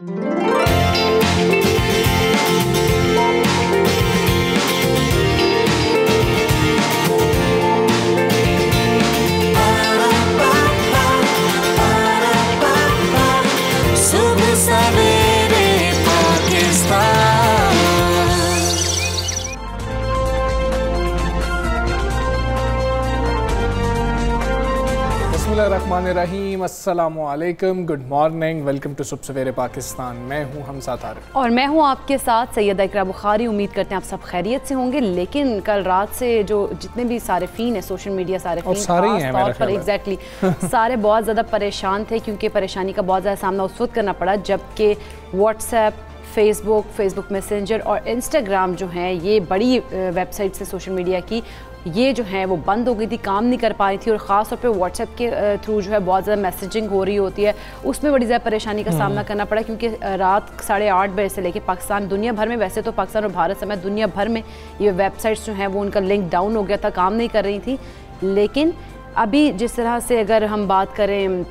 बिस्मिल्लाहिर्रहमानिर्रहीम, अस्सलामुअलैकुम, good morning, welcome to सुबह सवेरे पाकिस्तान। मैं हूँ हमजा तारिक और मैं हूँ आपके साथ सैयदा इकरा बुखारी। उम्मीद करते हैं आप सब खैरियत से होंगे। लेकिन कल रात से जो जितने भी सारिफीन है सोशल मीडिया सारिफीन एग्जैक्टली सारे बहुत ज़्यादा परेशान थे, क्योंकि परेशानी का बहुत ज़्यादा सामना उस वक्त करना पड़ा जबकि व्हाट्सएप, फेसबुक मैसेंजर और इंस्टाग्राम जो हैं ये बड़ी वेबसाइट्स है सोशल मीडिया की, ये जो है वो बंद हो गई थी, काम नहीं कर पा रही थी। और ख़ास तौर पे व्हाट्सएप के थ्रू जो है बहुत ज़्यादा मैसेजिंग हो रही होती है, उसमें बड़ी ज़्यादा परेशानी का सामना करना पड़ा, क्योंकि रात 8:30 बजे से लेके पाकिस्तान, दुनिया भर में, वैसे तो पाकिस्तान और भारत समेत दुनिया भर में ये वेबसाइट्स जो हैं वो उनका लिंक डाउन हो गया था, काम नहीं कर रही थी। लेकिन अभी जिस तरह से अगर हम बात करें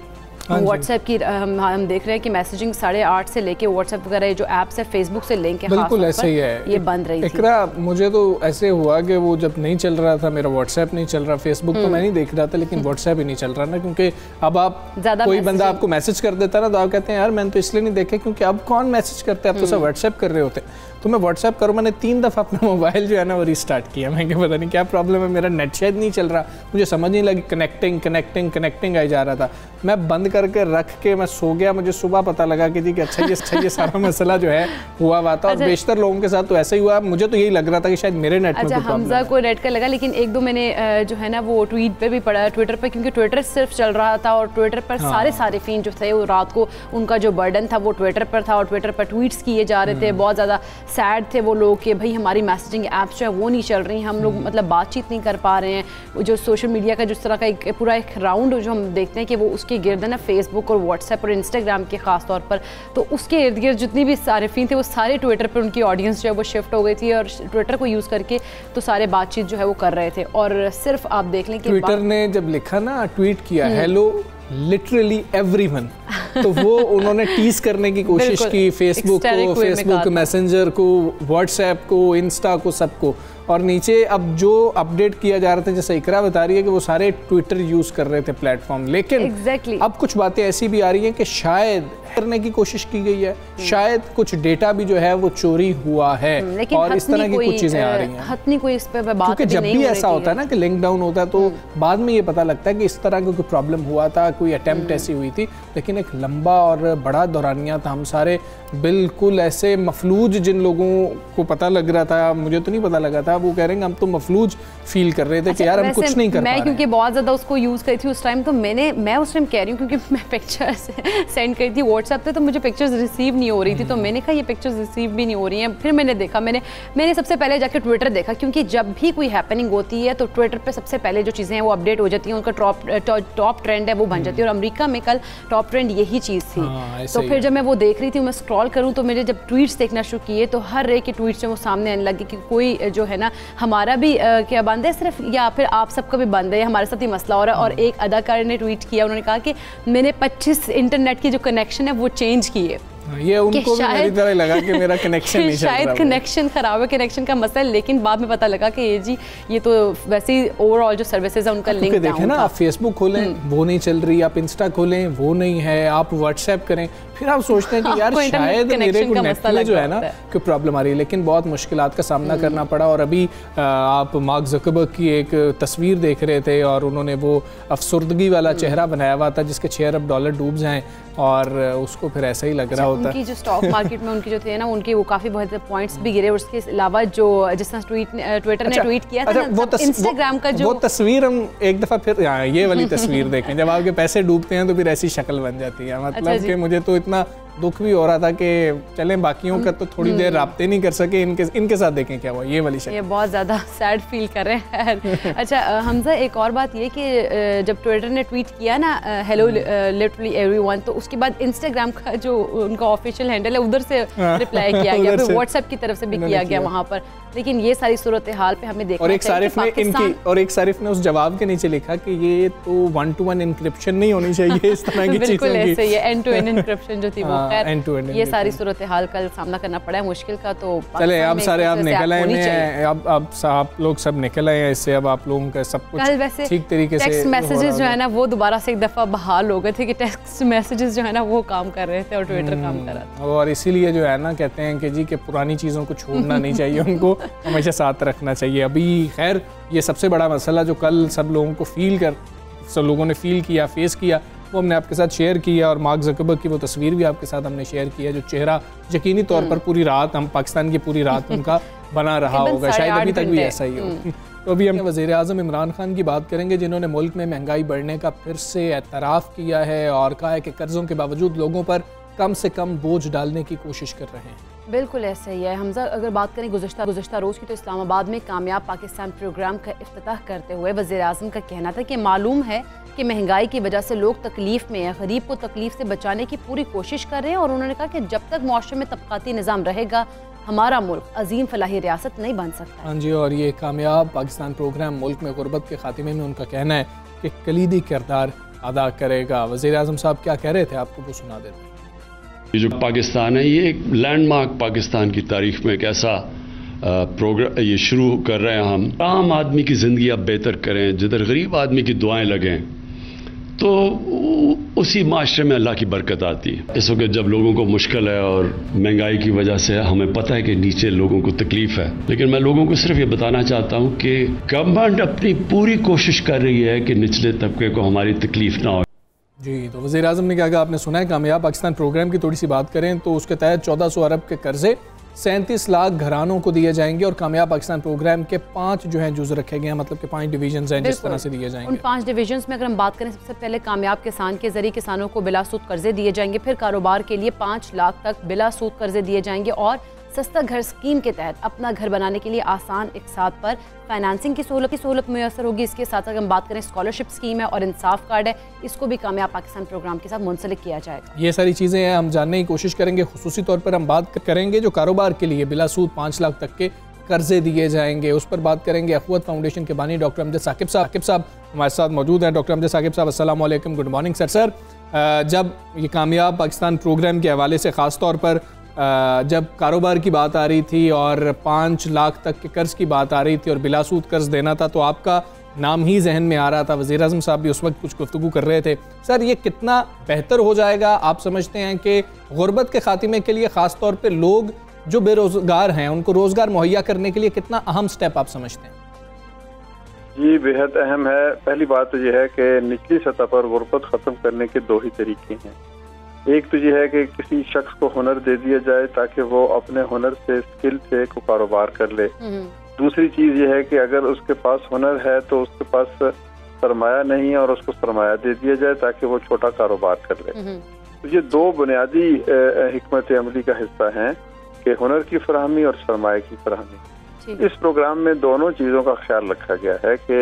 व्हाट्सएप की, हम देख रहे हैं कि मैसेजिंग 8:30 से लेके व्हाट्सएप वगैरह जो ऐप्स है, फेसबुक से लिंक है, बिल्कुल ऐसे ही है, ये बंद रही थी। इकरा, मुझे तो ऐसे हुआ कि वो जब नहीं चल रहा था, मेरा व्हाट्सएप नहीं चल रहा, फेसबुक तो मैं नहीं देख रहा था, लेकिन व्हाट्सएप ही नहीं चल रहा ना, क्योंकि अब आप कोई बंदा आपको मैसेज कर देता ना तो आप कहते हैं यार मैंने तो इसलिए नहीं देखा क्योंकि अब कौन मैसेज करते हैं, अब तो सब व्हाट्सएप कर रहे होते हैं। तो मैं व्हाट्सएप करूँ, मैंने 3 दफ़ा अपना मोबाइल जो है ना वो रीस्टार्ट किया। मैं क्या पता नहीं क्या प्रॉब्लम है, मेरा नेट शायद नहीं चल रहा, मुझे समझ नहीं लगी, कनेक्टिंग आई जा रहा था। मैं बंद करके रख के मैं सो गया। मुझे सुबह पता लगा कि जी कि अच्छा ये सारा मसला जो है हुआ हुआ था। और बेशतर लोगों के साथ तो ऐसा ही हुआ। मुझे तो यही लग रहा था कि शायद मेरे नेट में कोई प्रॉब्लम है। हमजा को नेट का लगा, लेकिन एक दो मैंने जो है ना वो ट्वीट पे भी पढ़ा, ट्विटर पे, क्योंकि ट्विटर सिर्फ चल रहा था और ट्विटर पर सारे सारिफीन जो थे वो रात को उनका जो बर्डन था वो ट्विटर पर था और ट्विटर पर ट्वीट्स किए जा रहे थे। बहुत ज़्यादा सैड थे वो लोग कि भाई हमारी मैसेजिंग ऐप्स जो है वो नहीं चल रही, हम लोग मतलब बातचीत नहीं कर पा रहे हैं। जो सोशल मीडिया का जिस तरह का एक पूरा एक राउंड जो हम देखते हैं कि वो उसके गिर्द ना फेसबुक और व्हाट्सएप और इंस्टाग्राम के ख़ास तौर पर, तो उसके इर्द गिर्द जितनी भी सारिफीन थे वो सारे ट्विटर पर उनकी ऑडियंस जो है वो शिफ्ट हो गई थी और ट्विटर को यूज़ करके तो सारे बातचीत जो है वो कर रहे थे। और सिर्फ आप देख लें कि ट्विटर ने जब लिखा ना, ट्वीट किया हेलो लिटरली एवरीवन, तो वो उन्होंने टीज करने की कोशिश की फेसबुक मैसेंजर को, व्हाट्सएप को, इंस्टा को, सबको। और नीचे अब जो अपडेट किया जा रहा था, जैसे इकरा बता रही है कि वो सारे ट्विटर यूज कर रहे थे प्लेटफॉर्म, लेकिन अब कुछ बातें ऐसी भी आ रही हैं कि शायद करने की कोशिश की गई है, शायद कुछ डेटा भी जो है वो चोरी हुआ है, और इस तरह की कुछ चीजें आ रही हैं। हतनी कोई इस पे बात क्योंकि जब भी ऐसा होता है ना कि लिंक डाउन होता है तो बाद में ये पता लगता है कि इस तरह का कोई प्रॉब्लम हुआ था, कोई अटेम्प्ट ऐसी हुई थी। लेकिन एक लंबा और बड़ा दौरानिया था, हम सारे बिल्कुल ऐसे मफलूज, जिन लोगों को पता लग रहा था, मुझे तो नहीं पता लगा था, वो कह रहे हैं हम तो मफलूज फील कर रहे थे कि यार हम कुछ नहीं कर पा रहे। मैं क्योंकि बहुत ज़्यादा उसको यूज़ करी थी उस टाइम, तो मैं उस टाइम कह रही हूँ क्योंकि मैं पिक्चर्स सेंड करी थी व्हाट्सएप पे, तो मुझे पिक्चर्स रिसीव नहीं हो रही थी, तो मैंने कहा ये पिक्चर्स रिसीव भी नहीं हो रही हैं। फिर मैंने देखा, मैंने सबसे पहले जाकर ट्विटर देखा, क्योंकि जब भी कोई हैपनिंग होती है तो ट्विटर पर सबसे पहले जो चीज़ें हैं वो अपडेट हो जाती हैं, उनका टॉप ट्रेंड है वो बन जाती है। और अमेरिका में कल टॉप ट्रेंड यही चीज़ थी। तो फिर जब मैं वो देख रही थी, मैं स्क्रॉल करूँ तो मेरे जब ट्वीट्स देखना शुरू किए तो हर एक के ट्वीट्स से वो सामने आने लगे कि कोई जो है ना हमारा भी क्या बंद है सिर्फ, या फिर आप सबका भी बंद है, हमारे साथ ही मसला हो रहा है। और एक अदाकार ने ट्वीट किया, उन्होंने कहा कि मैंने 25 इंटरनेट की जो कनेक्शन है वो चेंज किए। ये उनको भी मेरी तरह लगा कि मेरा कनेक्शन नहीं चल रहा, शायद कनेक्शन खराब है, कनेक्शन का मसला। लेकिन बाद में पता लगा कि ये तो वैसे ही ओवरऑल जो सर्विसेज है उनका लिंक डाउन देखें ना, आप फेसबुक खोलें वो नहीं चल रही, आप इंस्टा खोलें वो नहीं है, आप व्हाट्सएप करें, फिर आप सोचते हैं कि यार शायद मेरे को नेट में जो है ना कोई प्रॉब्लम आ रही है। लेकिन बहुत मुश्किलात का सामना करना पड़ा। और अभी आप मार्क ज़करबर्ग की एक तस्वीर देख रहे थे और उन्होंने वो अफसरदगी वाला चेहरा बनाया हुआ था जिसके $6 अरब डूब जाएं, और उसको फिर ऐसा ही लग रहा होता है। उनकी जो स्टॉक मार्केट में उनकी जो थे ना, उनके वो काफ़ी बहुत पॉइंट्स भी गिरे। उसके अलावा जो जिस तरह ट्विटर ने ट्वीट किया था ना, इंस्टाग्राम का जो वो तस्वीर, हम एक दफ़ा फिर ये वाली तस्वीर देखें, जब आपके पैसे डूबते हैं तो फिर ऐसी शक्ल बन जाती है। मतलब कि मुझे तो इतना दुख भी हो रहा था कि चलें बाकियों का तो थोड़ी देर राब्ते नहीं कर सके, इनके साथ देकें क्या हुआ, ये वाली शक्ल। ये बहुत ज़्यादा सैड फील कर रहे हैं। अच्छा हमजा, एक और बात ये कि जब ट्विटर ने ट्वीट किया ना हेलो लिटरली एवरीवन, तो उसके बाद इंस्टाग्राम का जो उनका ऑफिशियल हैंडल है उधर से रिप्लाई किया गया, फिर व्हाट्सएप की तरफ से भी किया गया वहाँ पर। लेकिन ये सारी सूरत हाल पे हमें देखना चाहिए। और एक सारिफ ने उस जवाब के नीचे लिखा कि ये तो 1-to-1 एन्क्रिप्शन नहीं होनी चाहिए, इस तरह की चीज़ बिल्कुल ऐसे ही एंड टू एंड एन्क्रिप्शन जो थी वो खैर ये सारी सूरत हाल कल सामना करना पड़ा है मुश्किल का। तो चले अब सारे आप निकल आए, अब आप लोग सब निकल आए इससे, अब आप लोगों का सब कुछ ठीक तरीके से। टेक्स्ट मैसेजेस जो है ना वो दोबारा से एक दफ़ा बहाल हो गए थे कि टेक्स्ट मैसेजेस जो है ना वो काम कर रहे थे और ट्विटर काम कर रहा था। और इसीलिए जो है ना कहते हैं कि जी कि पुरानी चीज़ों को छोड़ना नहीं चाहिए, उनको हमेशा साथ रखना चाहिए। अभी खैर ये सबसे बड़ा मसला जो कल सब लोगों को सब लोगों ने फील किया, फेस किया, वो हमने आपके साथ शेयर किया। और मार्क ज़करबर्ग की वो तस्वीर भी आपके साथ हमने शेयर किया, जो चेहरा यकीनी तौर पर पूरी रात हम पाकिस्तान की पूरी रात उनका बना रहा होगा, शायद अभी तक भी ऐसा ही हो। तो अभी हम वज़ीर-ए-आज़म इमरान खान की बात करेंगे, जिन्होंने मुल्क में महंगाई बढ़ने का फिर से एतराफ़ किया है और कहा है कि कर्ज़ों के बावजूद लोगों पर कम से कम बोझ डालने की कोशिश कर रहे हैं। बिल्कुल ऐसा ही है हमजा। अगर बात करें गुज़श्ता रोज़ की, तो इस्लामाबाद में कामयाब पाकिस्तान प्रोग्राम का इफ्तिताह करते हुए वज़ीर-ए-आज़म का कहना था कि मालूम है कि महंगाई की वजह से लोग तकलीफ़ में हैं, गरीब को तकलीफ़ से बचाने की पूरी कोशिश कर रहे हैं। और उन्होंने कहा कि जब तक मुआशरे में तबक़ाती निज़ाम रहेगा हमारा मुल्क अजीम फलाही रियासत नहीं बन सकता। हाँ जी, और ये कामयाब पाकिस्तान प्रोग्राम मुल्क में गुर्बत के खात्मे में उनका कहना है कि कलीदी किरदार अदा करेगा। वज़ीर-ए-आज़म साहब क्या कह रहे थे आपको वो सुना देते हैं। ये जो पाकिस्तान है ये एक लैंडमार्क पाकिस्तान की तारीख में एक ऐसा प्रोग्राम ये शुरू कर रहे हैं हम। आम आदमी की ज़िंदगी अब बेहतर करें, जिधर गरीब आदमी की दुआएं लगें तो उसी माशरे में अल्लाह की बरकत आती है। इस वक्त जब लोगों को मुश्किल है और महंगाई की वजह से हमें पता है कि नीचे लोगों को तकलीफ़ है, लेकिन मैं लोगों को सिर्फ ये बताना चाहता हूँ कि गवर्नमेंट अपनी पूरी कोशिश कर रही है कि निचले तबके को हमारी तकलीफ़ ना हो। जी, तो वज़ीर-ए-आज़म ने क्या कहा आपने सुना है। कामयाब पाकिस्तान प्रोग्राम की थोड़ी सी बात करें तो उसके तहत 1400 अरब के कर्जे 37 लाख घरानों को दिए जाएंगे और कामयाब पाकिस्तान प्रोग्राम के 5 जो हैं जुज़ रखे गए हैं, मतलब कि 5 डिवीजन हैं जिस तरह से दिए जाएंगे। उन 5 डिवीजन में अगर हम बात करें, सबसे पहले कामयाब किसान के जरिए किसानों को बिला सूद कर्जे दिए जाएंगे, फिर कारोबार के लिए 5 लाख तक बिला सूद कर्जे दिए जाएंगे और सस्ता घर स्कीम के तहत अपना घर बनाने के लिए आसान इक़साद पर फाइनेंसिंग की सहूलत मुयसर होगी। इसके साथ अगर हम बात करें स्कॉलरशिप स्कीम है और इंसाफ कार्ड है, इसको भी कामयाब पाकिस्तान प्रोग्राम के साथ मुंसलिक किया जाएगा। ये सारी चीज़ें हैं, हम जानने की कोशिश करेंगे। खुसूसी तौर पर हम बात करेंगे जो कारोबार के लिए बिला सूद 5 लाख तक के कर्जे दिए जाएंगे, उस पर बात करेंगे। अखवत फाउंडेशन के बानी डॉक्टर अमजद साकिब साहब हमारे साथ मौजूद हैं। डॉक्टर अमजद साकिब साहब अस्सलाम वालेकुम, गुड मॉर्निंग सर। जब ये कामयाब पाकिस्तान प्रोग्राम के हवाले से ख़ास तौर पर जब कारोबार की बात आ रही थी और 5 लाख तक के कर्ज की बात आ रही थी और बिलासूद कर्ज देना था, तो आपका नाम ही जहन में आ रहा था। वज़ीर-ए-आज़म साहब भी उस वक्त कुछ गुफ्तगू कर रहे थे। सर, ये कितना बेहतर हो जाएगा आप समझते हैं कि गुर्बत के खात्मे के लिए ख़ास तौर पर लोग जो बेरोज़गार हैं उनको रोज़गार मुहैया करने के लिए कितना अहम स्टेप आप समझते हैं? जी, बेहद अहम है। पहली बात तो ये है कि निचली सतह पर गुर्बत ख़त्म करने के 2 ही तरीके हैं। एक तो ये है कि किसी शख्स को हुनर दे दिया जाए ताकि वो अपने हुनर से, स्किल से को कारोबार कर ले। दूसरी चीज़ ये है कि अगर उसके पास हुनर है तो उसके पास सरमाया नहीं है और उसको सरमाया दे दिया जाए ताकि वो छोटा कारोबार कर ले। तो ये 2 बुनियादी हिकमत अमली का हिस्सा हैं कि हुनर की फराहमी और सरमाए की फराहमी। इस प्रोग्राम में दोनों चीज़ों का ख्याल रखा गया है कि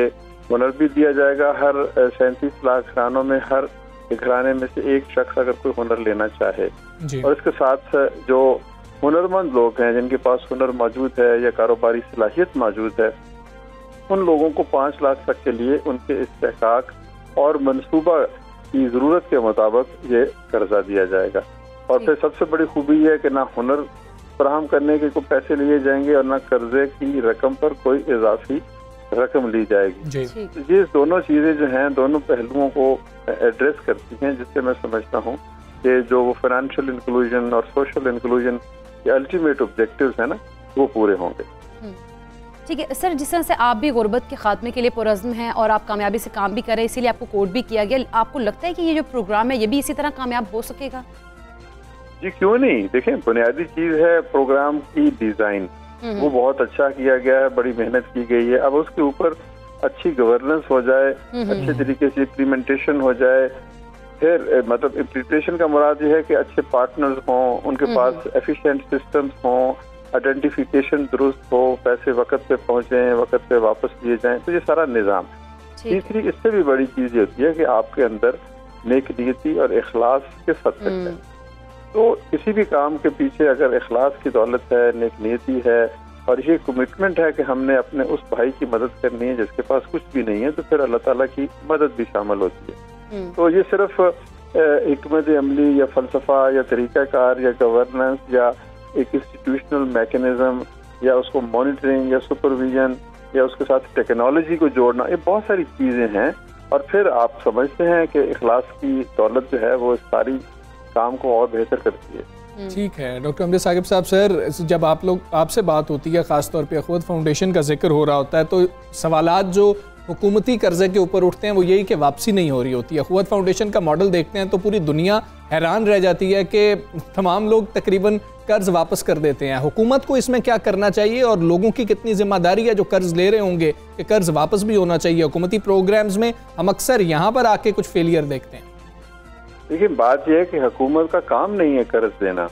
हुनर भी दिया जाएगा। हर 37 लाख घरानों में हर घराने में से एक शख्स अगर कोई हुनर लेना चाहे, और इसके साथ जो हुनरमंद लोग हैं जिनके पास हुनर मौजूद है या कारोबारी सलाहियत मौजूद है, उन लोगों को 5 लाख तक के लिए उनके इस्तेहकाक और मनसूबा की ज़रूरत के मुताबिक ये कर्जा दिया जाएगा। और फिर सबसे बड़ी खूबी है कि ना हुनर फराहम करने के को पैसे लिए जाएंगे और ना कर्जे की रकम पर कोई इजाफी रकम ली जाएगी। ये दोनों चीज़ें जो हैं दोनों पहलुओं को एड्रेस करती हैं, जिससे मैं समझता हूँ कि जो वो फाइनेंशियल इंक्लूजन और सोशल इंक्लूजन के अल्टीमेट ऑब्जेक्टिव्स हैं ना, वो पूरे होंगे। ठीक है सर, जिस तरह से आप भी गुर्बत के खात्मे के लिए पुरज़्म हैं और आप कामयाबी से काम भी कर रहे हैं, इसीलिए आपको कोट भी किया गया, आपको लगता है कि ये जो प्रोग्राम है ये भी इसी तरह कामयाब हो सकेगा? जी, क्यों नहीं। देखें, बुनियादी चीज़ है प्रोग्राम की डिज़ाइन, वो बहुत अच्छा किया गया है, बड़ी मेहनत की गई है। अब उसके ऊपर अच्छी गवर्नेंस हो जाए, अच्छे तरीके से इम्प्लीमेंटेशन हो जाए, फिर मतलब इम्प्लीमेंटेशन का मुराद ये है कि अच्छे पार्टनर्स हों, उनके पास एफिशिएंट सिस्टम्स हों, आइडेंटिफिकेशन दुरुस्त हो, पैसे वक्त पे पहुंचे, वक्त पे वापस लिए जाएं, तो ये सारा निज़ाम। तीसरी इससे भी बड़ी चीज़ ये होती है कि आपके अंदर नेक नीयती और इखलास के साथ है। तो किसी भी काम के पीछे अगर इखलास की दौलत है, नेक नीयती है और ये कमिटमेंट है कि हमने अपने उस भाई की मदद करनी है जिसके पास कुछ भी नहीं है, तो फिर अल्लाह ताला की मदद भी शामिल होती है। तो ये सिर्फ हिकमत अमली या फ़लसफ़ा या तरीक़ाकार या गवर्नेंस या एक इंस्टीट्यूशनल मैकेनिज़्म या उसको मॉनिटरिंग या सुपरविजन या उसके साथ टेक्नोलॉजी को जोड़ना, ये बहुत सारी चीज़ें हैं। और फिर आप समझते हैं कि इखलास की दौलत जो है वो इस सारी काम को और बेहतर करती है। ठीक है डॉक्टर अमजद साकिब साहब, सर जब आपसे बात होती है, ख़ासतौर पे अख़वत फाउंडेशन का जिक्र हो रहा होता है, तो सवालात जो हुकूमती कर्जे के ऊपर उठते हैं वो यही कि वापसी नहीं हो रही होती है। अख़वत फाउंडेशन का मॉडल देखते हैं तो पूरी दुनिया हैरान रह जाती है कि तमाम लोग तकरीबन कर्ज वापस कर देते हैं। हुकूमत को इसमें क्या करना चाहिए और लोगों की कितनी जिम्मेदारी है जो कर्ज ले रहे होंगे कि कर्ज वापस भी होना चाहिए? हुकूमती प्रोग्राम्स में हम अक्सर यहाँ पर आके कुछ फेलियर देखते हैं। देखिए, बात यह है कि हुकूमत का काम नहीं है कर्ज देना।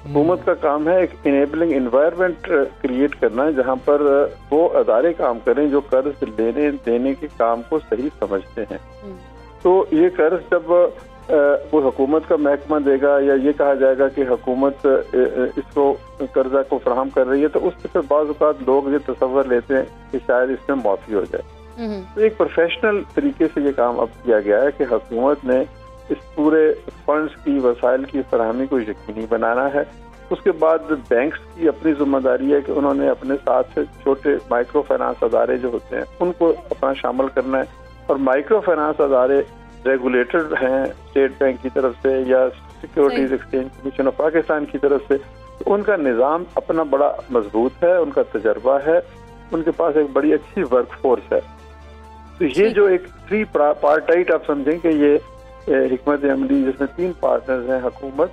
हुकूमत का काम है एक इनेबलिंग इन्वायरमेंट क्रिएट करना जहाँ पर वो अदारे काम करें जो कर्ज लेने देने के काम को सही समझते हैं। तो ये कर्ज जब वो हुकूमत का महकमा देगा या ये कहा जाएगा कि हुकूमत इसको कर्जा को फराहम कर रही है, तो उससे फिर बाज़ औक़ात लोग ये तसव्वुर लेते हैं कि शायद इसमें माफ़ी हो जाए। तो एक प्रोफेशनल तरीके से ये काम अब किया गया है कि हुकूमत ने इस पूरे फंड्स की वसाइल की फराहमी को यकीनी बनाना है। उसके बाद बैंक्स की अपनी जिम्मेदारी है कि उन्होंने अपने साथ छोटे माइक्रो फाइनेंस अदारे जो होते हैं उनको अपना शामिल करना है। और माइक्रो फाइनेंस अदारे रेगुलेटेड हैं स्टेट बैंक की तरफ से या securities exchange commission of Pakistan की तरफ से, तो उनका निज़ाम अपना बड़ा मजबूत है, उनका तजर्बा है, उनके पास एक बड़ी अच्छी वर्क फोर्स है। तो ये जो एक थ्री पार्टाइट आप समझें कि ये हिकमत अमली जिसमें 3 पार्टनर्स हैं, हुकूमत,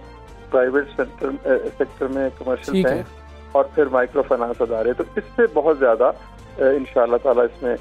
प्राइवेट सेक्टर में कमर्शियल बैंक और फिर माइक्रो फाइनेंस अदारे, तो इससे बहुत ज़्यादा इंशाअल्लाह ताला इसमें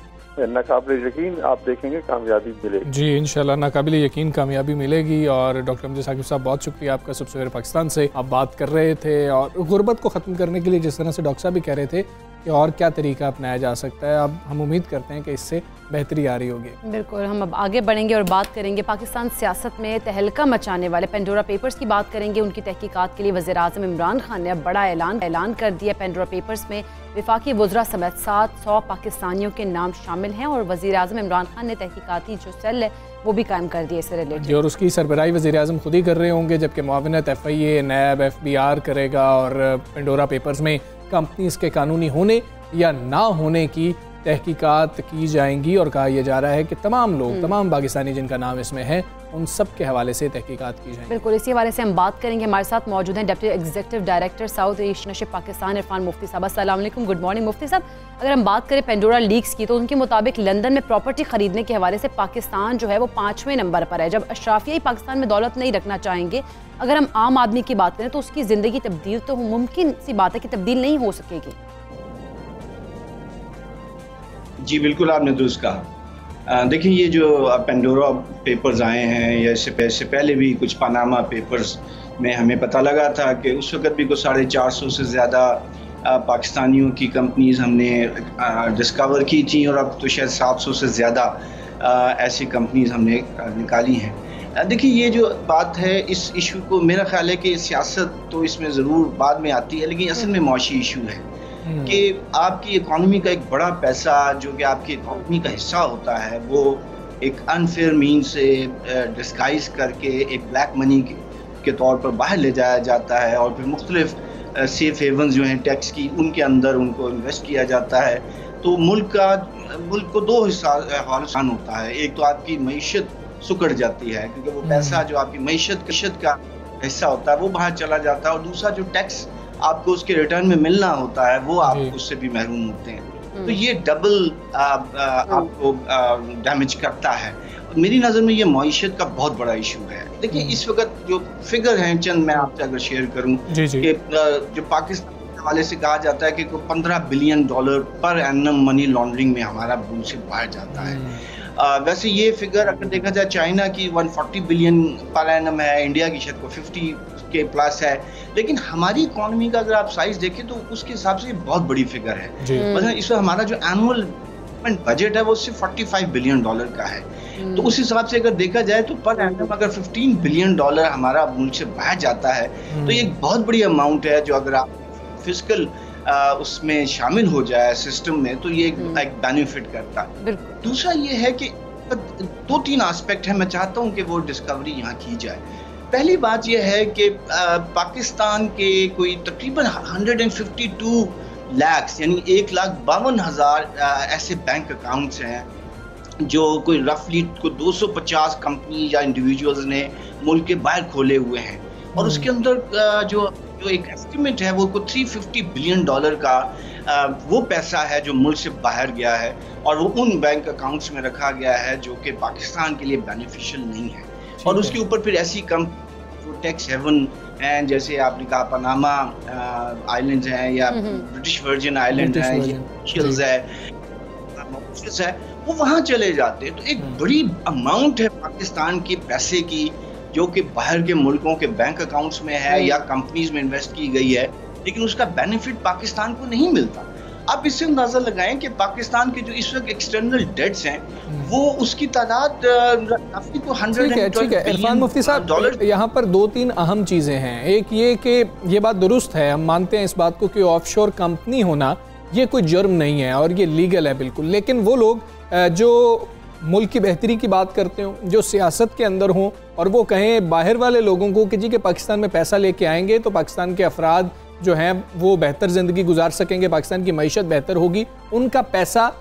नाकाबिल यकीन आप देखेंगे कामयाबी मिलेगी। जी इंशाअल्लाह नाकाबिल यकीन कामयाबी मिलेगी। और डॉक्टर अमजद साकिब साहब बहुत शुक्रिया आपका, सबसे पाकिस्तान से आप बात कर रहे थे और गुर्बत को ख़त्म करने के लिए जिस तरह से डॉक्टर साहब भी कह रहे थे कि और क्या तरीका अपनाया जा सकता है, अब हम उम्मीद करते हैं कि इससे बेहतरी आ रही होगी। बिल्कुल, हम अब आगे बढ़ेंगे और बात करेंगे पाकिस्तान सियासत में तहलका मचाने वाले पेंडोरा पेपर्स की बात करेंगे। उनकी तहकीकात के लिए वज़ीर-ए-आज़म इमरान खान ने अब बड़ा ऐलान कर दिया। पेंडोरा पेपर्स में वफाकी वज़रा समेत 700 पाकिस्तानियों के नाम शामिल हैं और वज़ीर-ए-आज़म इमरान खान ने तहकीकाती जो सेल है वो भी कायम कर दिया इससे रिलेटेड। और उसकी सरबराही वज़ीर-ए-आज़म खुद ही कर रहे होंगे, जबकि मुआविनत FIA, नैब, FBR करेगा। और पेंडोरा पेपर्स में कंपनीज के कानूनी होने या ना होने की तहकीकात की जाएंगी और कहा यह जा रहा है कि तमाम लोग, तमाम पाकिस्तानी जिनका नाम इसमें है, उन सब के हवाले से तहकीकात की जाएंगी। बिल्कुल, इसी हवाले से हम बात करेंगे। हमारे साथ मौजूद हैं deputy executive director South Asian ship Pakistan Irfan Mufti साहब। अस्सलाम वालेकुम, गुड मॉर्निंग मुफ्ती साहब। अगर हम बात करें पेंडोरा लीक्स की, तो उनके मुताबिक लंदन में प्रॉपर्टी खरीदने के हवाले से पाकिस्तान जो है वो 5वें नंबर पर है, जब अशराफिया ही पाकिस्तान में दौलत नहीं रखना चाहेंगे। अगर हम आम आदमी की बात करें तो उसकी ज़िंदगी तब्दील तो मुमकिन सी बात है कि तब्दील नहीं हो सकेगी। जी बिल्कुल, आपने दुरुस्त कहा। देखिए, ये जो पेंडोरा पेपर्स आए हैं या इससे पहले भी कुछ पनामा पेपर्स में हमें पता लगा था कि उस वक्त भी कुछ 450 से ज़्यादा पाकिस्तानियों की कंपनीज हमने डिस्कवर की थी और अब तो शायद 700 से ज़्यादा ऐसी कंपनीज हमने निकाली हैं। देखिए, ये जो बात है, इस इशू को मेरा ख्याल है कि सियासत तो इसमें ज़रूर बाद में आती है, लेकिन असल में मौशी इशू है कि आपकी इकॉनमी का एक बड़ा पैसा जो कि आपकी इकॉनमी का हिस्सा होता है वो एक अनफेयर मीन से डिस्गाइज करके एक ब्लैक मनी के तौर पर बाहर ले जाया जाता है और फिर मुख्तलिफ सेफ हेवन्स जो हैं टैक्स की, उनके अंदर उनको इन्वेस्ट किया जाता है। तो मुल्क को 2 हिस्सा होता है। एक तो आपकी मईशत सुकड़ जाती है क्योंकि वो पैसा जो आपकी मईशत का हिस्सा होता है वो बाहर चला जाता है, और दूसरा जो टैक्स आपको उसके रिटर्न में मिलना होता है वो आप उससे भी महरूम होते हैं। तो ये डबल आपको डैमेज करता है। मेरी नज़र में ये मईशत का बहुत बड़ा इशू है। देखिए, इस वक्त जो फिगर हैं चंद मैं आपसे अगर शेयर करूं कि जो पाकिस्तान के हवाले से कहा जाता है कि $15 billion per annum money laundering में हमारा मुल्क से बाहर जाता है। वैसे ये फिगर अगर देखा जाए चाइना की 140 बिलियन पर एनम है, इंडिया की शायद 50 के प्लस है, लेकिन हमारी इकॉनमी का अगर आप साइज देखें तो उसके हिसाब से बहुत बड़ी फिगर है। मतलब इस वक्त हमारा जो एनुअल बजट है वो सिर्फ $45 बिलियन का है। तो उस हिसाब से अगर देखा जाए तो पर एनम अगर $15 बिलियन हमारा मुल्क से बाहर जाता है तो ये एक बहुत बड़ी अमाउंट है जो अगर आप फिजिकल उसमें शामिल हो जाए सिस्टम में तो ये एक बेनिफिट करता है। दूसरा ये है कि दो तीन एस्पेक्ट है, मैं चाहता हूँ कि वो डिस्कवरी यहाँ की जाए। पहली बात यह है कि पाकिस्तान के कोई तकरीबन 152 लाख यानी 1,52,000 ऐसे बैंक अकाउंट्स हैं जो कोई रफली को 250 कंपनी या इंडिविजुअल्स ने मुल्क के बाहर खोले हुए हैं, और उसके अंदर जो एक एस्टिमेट है वो को $350 बिलियन का वो पैसा है जो मुल्क से बाहर गया है और वो उन बैंक अकाउंट्स में रखा गया है जो कि पाकिस्तान के लिए बेनिफिशियल नहीं है। और उसके ऊपर फिर ऐसी कंपनी जो टैक्स हेवन हैं, जैसे आपने कहा पनामा आइलैंड्स हैं या ब्रिटिश वर्जिन आइलैंड है है, वो वहाँ चले जाते हैं। तो एक बड़ी अमाउंट है पाकिस्तान के पैसे की जो कि बाहर के मुल्कों के बैंक अकाउंट्स में है या कंपनीज में इन्वेस्ट की गई है, लेकिन उसका बेनिफिट पाकिस्तान को नहीं मिलता। आप इससे अंदाजा लगाएं कि पाकिस्तान के जो इस वक्त एक्सटर्नल डेट्स हैं वो उसकी तादाद काफी को 112 इरफान मुफ्ती साहब, यहाँ पर दो तीन अहम चीज़ें हैं। एक ये कि ये बात दुरुस्त है, हम मानते हैं इस बात को कि ऑफशोर कंपनी होना ये कोई जुर्म नहीं है और ये लीगल है बिल्कुल, लेकिन वो लोग जो मुल्क की बेहतरी की बात करते हो, जो सियासत के अंदर हों और वो कहें बाहर वाले लोगों को कि जी के पाकिस्तान में पैसा लेके आएंगे तो पाकिस्तान के अफराद जो हैं वो बेहतर ज़िंदगी गुजार सकेंगे, पाकिस्तान की मईशत बेहतर होगी, उनका पैसा